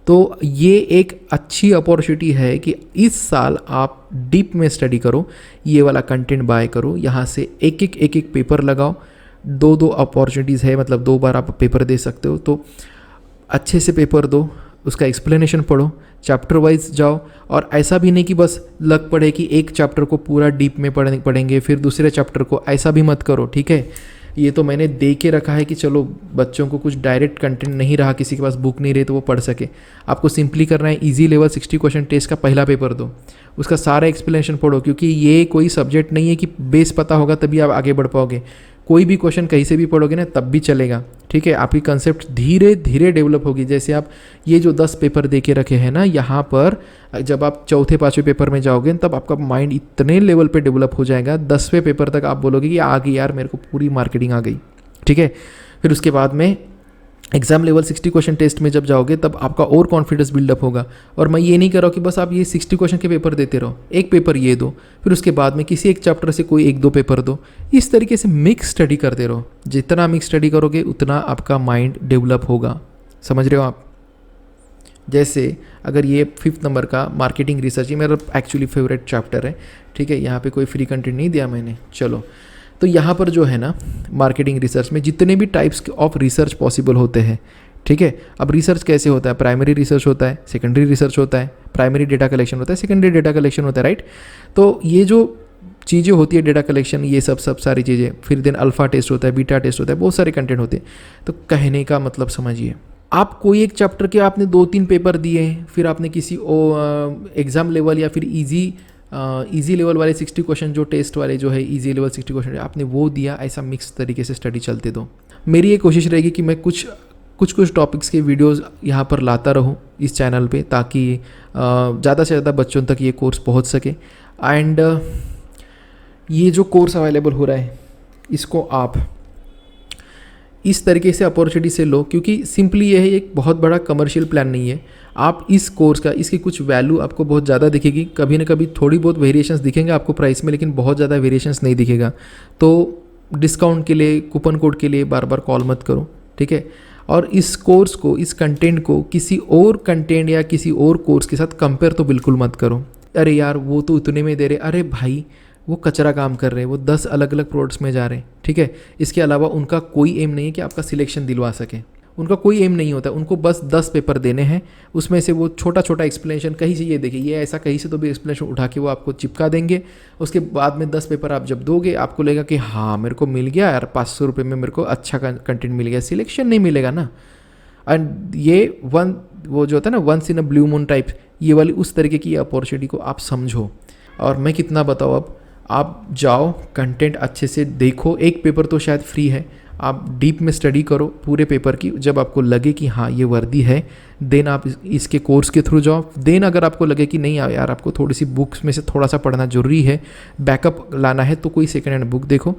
तो ये एक अच्छी अपॉर्चुनिटी है कि इस साल आप डीप में स्टडी करो, ये वाला कंटेंट बाय करो, यहाँ से एक एक पेपर लगाओ। 2 अपॉर्चुनिटीज़ है, मतलब 2 बार आप पेपर दे सकते हो। तो अच्छे से पेपर दो, उसका एक्सप्लेनेशन पढ़ो, चैप्टर वाइज जाओ, और ऐसा भी नहीं कि बस लग पड़े कि एक चैप्टर को पूरा डीप में पढ़ेंगे फिर दूसरे चैप्टर को, ऐसा भी मत करो, ठीक है। ये तो मैंने दे के रखा है कि चलो बच्चों को कुछ डायरेक्ट कंटेंट नहीं रहा, किसी के पास बुक नहीं रही तो वो पढ़ सके। आपको सिंपली करना है, इजी लेवल 60 क्वेश्चन टेस्ट का पहला पेपर दो, उसका सारा एक्सप्लेनेशन पढ़ो, क्योंकि ये कोई सब्जेक्ट नहीं है कि बेस पता होगा तभी आप आगे बढ़ पाओगे। कोई भी क्वेश्चन कहीं से भी पढ़ोगे ना तब भी चलेगा, ठीक है। आपकी कंसेप्ट धीरे धीरे डेवलप होगी। जैसे आप ये जो 10 पेपर दे के रखे हैं ना, यहाँ पर जब आप 4थे-5वें पेपर में जाओगे तब आपका माइंड इतने लेवल पे डेवलप हो जाएगा, 10वें पेपर तक आप बोलोगे कि आ गई यार, मेरे को पूरी मार्केटिंग आ गई, ठीक है। फिर उसके बाद में एग्जाम लेवल 60 क्वेश्चन टेस्ट में जब जाओगे तब आपका और कॉन्फिडेंस बिल्डअप होगा। और मैं ये नहीं कर रहा हूँ कि बस आप ये 60 क्वेश्चन के पेपर देते रहो, एक पेपर ये दो, फिर उसके बाद में किसी एक चैप्टर से कोई एक दो पेपर दो। इस तरीके से मिक्स स्टडी करते रहो। जितना मिक्स स्टडी करोगे उतना आपका माइंड डेवलप होगा। समझ रहे हो आप? जैसे अगर ये 5th नंबर का मार्केटिंग रिसर्च, ये मेरा एक्चुअली फेवरेट चैप्टर है, ठीक है। यहाँ पे कोई फ्री कंटेंट नहीं दिया मैंने, चलो। तो यहाँ पर जो है ना, मार्केटिंग रिसर्च में जितने भी टाइप्स ऑफ रिसर्च पॉसिबल होते हैं, ठीक है। अब रिसर्च कैसे होता है? प्राइमरी रिसर्च होता है, सेकेंडरी रिसर्च होता है, प्राइमरी डेटा कलेक्शन होता है, सेकेंडरी डेटा कलेक्शन होता है, राइट। तो ये जो चीज़ें होती है, डेटा कलेक्शन, ये सब सारी चीज़ें, फिर देन अल्फा टेस्ट होता है, बीटा टेस्ट होता है, बहुत सारे कंटेंट होते हैं। तो कहने का मतलब समझिए, आप कोई एक चैप्टर के आपने 2-3 पेपर दिए, फिर आपने किसी एग्ज़ाम लेवल या फिर इजी लेवल वाले 60 क्वेश्चन, जो टेस्ट वाले जो है इजी लेवल 60 क्वेश्चन आपने वो दिया, ऐसा मिक्स तरीके से स्टडी चलते दो। मेरी ये कोशिश रहेगी कि मैं कुछ टॉपिक्स के वीडियोस यहाँ पर लाता रहूँ इस चैनल पे, ताकि ज़्यादा से ज़्यादा बच्चों तक ये कोर्स पहुँच सके। एंड ये जो कोर्स अवेलेबल हो रहा है, इसको आप इस तरीके से अपॉर्चुनिटी से लो, क्योंकि सिंपली ये है, एक बहुत बड़ा कमर्शियल प्लान नहीं है। आप इस कोर्स का, इसकी कुछ वैल्यू आपको बहुत ज़्यादा दिखेगी, कभी ना कभी थोड़ी बहुत वेरिएशंस दिखेंगे आपको प्राइस में, लेकिन बहुत ज़्यादा वेरिएशंस नहीं दिखेगा। तो डिस्काउंट के लिए, कूपन कोड के लिए बार बार कॉल मत करो, ठीक है। और इस कोर्स को, इस कंटेंट को किसी और कंटेंट या किसी और कोर्स के साथ कंपेयर तो बिल्कुल मत करो। अरे यार वो तो इतने में दे रहे, अरे भाई वो कचरा काम कर रहे हैं, वो 10 अलग अलग प्रोडक्ट्स में जा रहे हैं, ठीक है। इसके अलावा उनका कोई एम नहीं है कि आपका सिलेक्शन दिलवा सके, उनका कोई एम नहीं होता। उनको बस 10 पेपर देने हैं, उसमें से वो छोटा छोटा एक्सप्लेनेशन कहीं से, ये देखिए ये ऐसा, कहीं से तो भी एक्सप्लेनेशन उठा के वो आपको चिपका देंगे। उसके बाद में 10 पेपर आप जब दोगे, आपको लगेगा कि हाँ मेरे को मिल गया यार, 500 रुपये में मेरे को अच्छा कंटेंट मिल गया, सिलेक्शन नहीं मिलेगा ना। एंड ये वो जो होता है ना, once in a blue moon type, ये वाली उस तरीके की अपॉर्चुनिटी को आप समझो। और मैं कितना बताऊँ, अब आप जाओ, कंटेंट अच्छे से देखो। एक पेपर तो शायद फ्री है, आप डीप में स्टडी करो पूरे पेपर की। जब आपको लगे कि हाँ ये वर्दी है, देन आप इसके कोर्स के थ्रू जाओ। देन अगर आपको लगे कि नहीं यार, आपको थोड़ी सी बुक्स में से थोड़ा सा पढ़ना ज़रूरी है, बैकअप लाना है, तो कोई सेकेंड हैंड बुक देखो।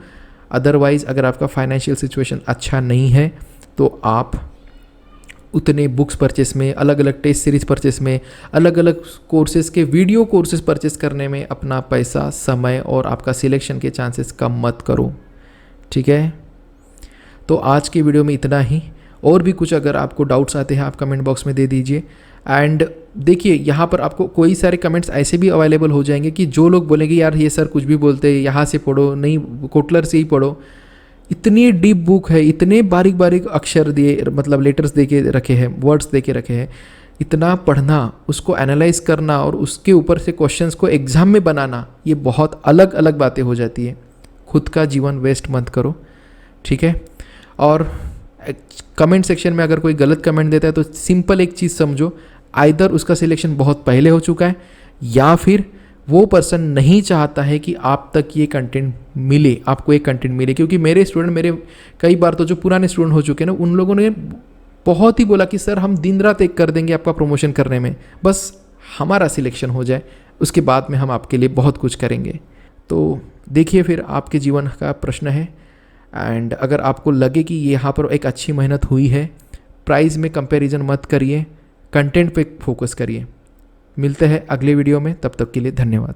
अदरवाइज़ अगर आपका फाइनेंशियल सिचुएशन अच्छा नहीं है, तो आप उतने बुक्स परचेस में, अलग अलग टेस्ट सीरीज परचेस में, अलग अलग कोर्सेज के वीडियो कोर्सेज परचेस करने में अपना पैसा, समय और आपका सिलेक्शन के चांसेस कम मत करो, ठीक है। तो आज की वीडियो में इतना ही। और भी कुछ अगर आपको डाउट्स आते हैं, आप कमेंट बॉक्स में दे दीजिए। एंड देखिए, यहाँ पर आपको कोई सारे कमेंट्स ऐसे भी अवेलेबल हो जाएंगे कि जो लोग बोलेंगे यार ये सर कुछ भी बोलते हैं, यहाँ से पढ़ो, नहीं कोटलर से ही पढ़ो। इतनी डीप बुक है, इतने बारीक बारीक अक्षर दिए, मतलब लेटर्स दे के रखे हैं, वर्ड्स दे के रखे हैं। इतना पढ़ना, उसको एनालाइज करना और उसके ऊपर से क्वेश्चंस को एग्जाम में बनाना, ये बहुत अलग अलग बातें हो जाती है। खुद का जीवन वेस्ट मत करो, ठीक है। और कमेंट सेक्शन में अगर कोई गलत कमेंट देता है तो सिंपल एक चीज़ समझो, आइदर उसका सिलेक्शन बहुत पहले हो चुका है, या फिर वो पर्सन नहीं चाहता है कि आप तक ये कंटेंट मिले, आपको एक कंटेंट मिले। क्योंकि मेरे स्टूडेंट, मेरे कई बार तो जो पुराने स्टूडेंट हो चुके हैं ना, उन लोगों ने बहुत ही बोला कि सर हम दिन रात एक कर देंगे आपका प्रमोशन करने में, बस हमारा सिलेक्शन हो जाए, उसके बाद में हम आपके लिए बहुत कुछ करेंगे। तो देखिए, फिर आपके जीवन का प्रश्न है। एंड अगर आपको लगे कि यहाँ पर एक अच्छी मेहनत हुई है, प्राइस में कंपैरिजन मत करिए, कंटेंट पे फोकस करिए। मिलते हैं अगले वीडियो में, तब तक के लिए धन्यवाद।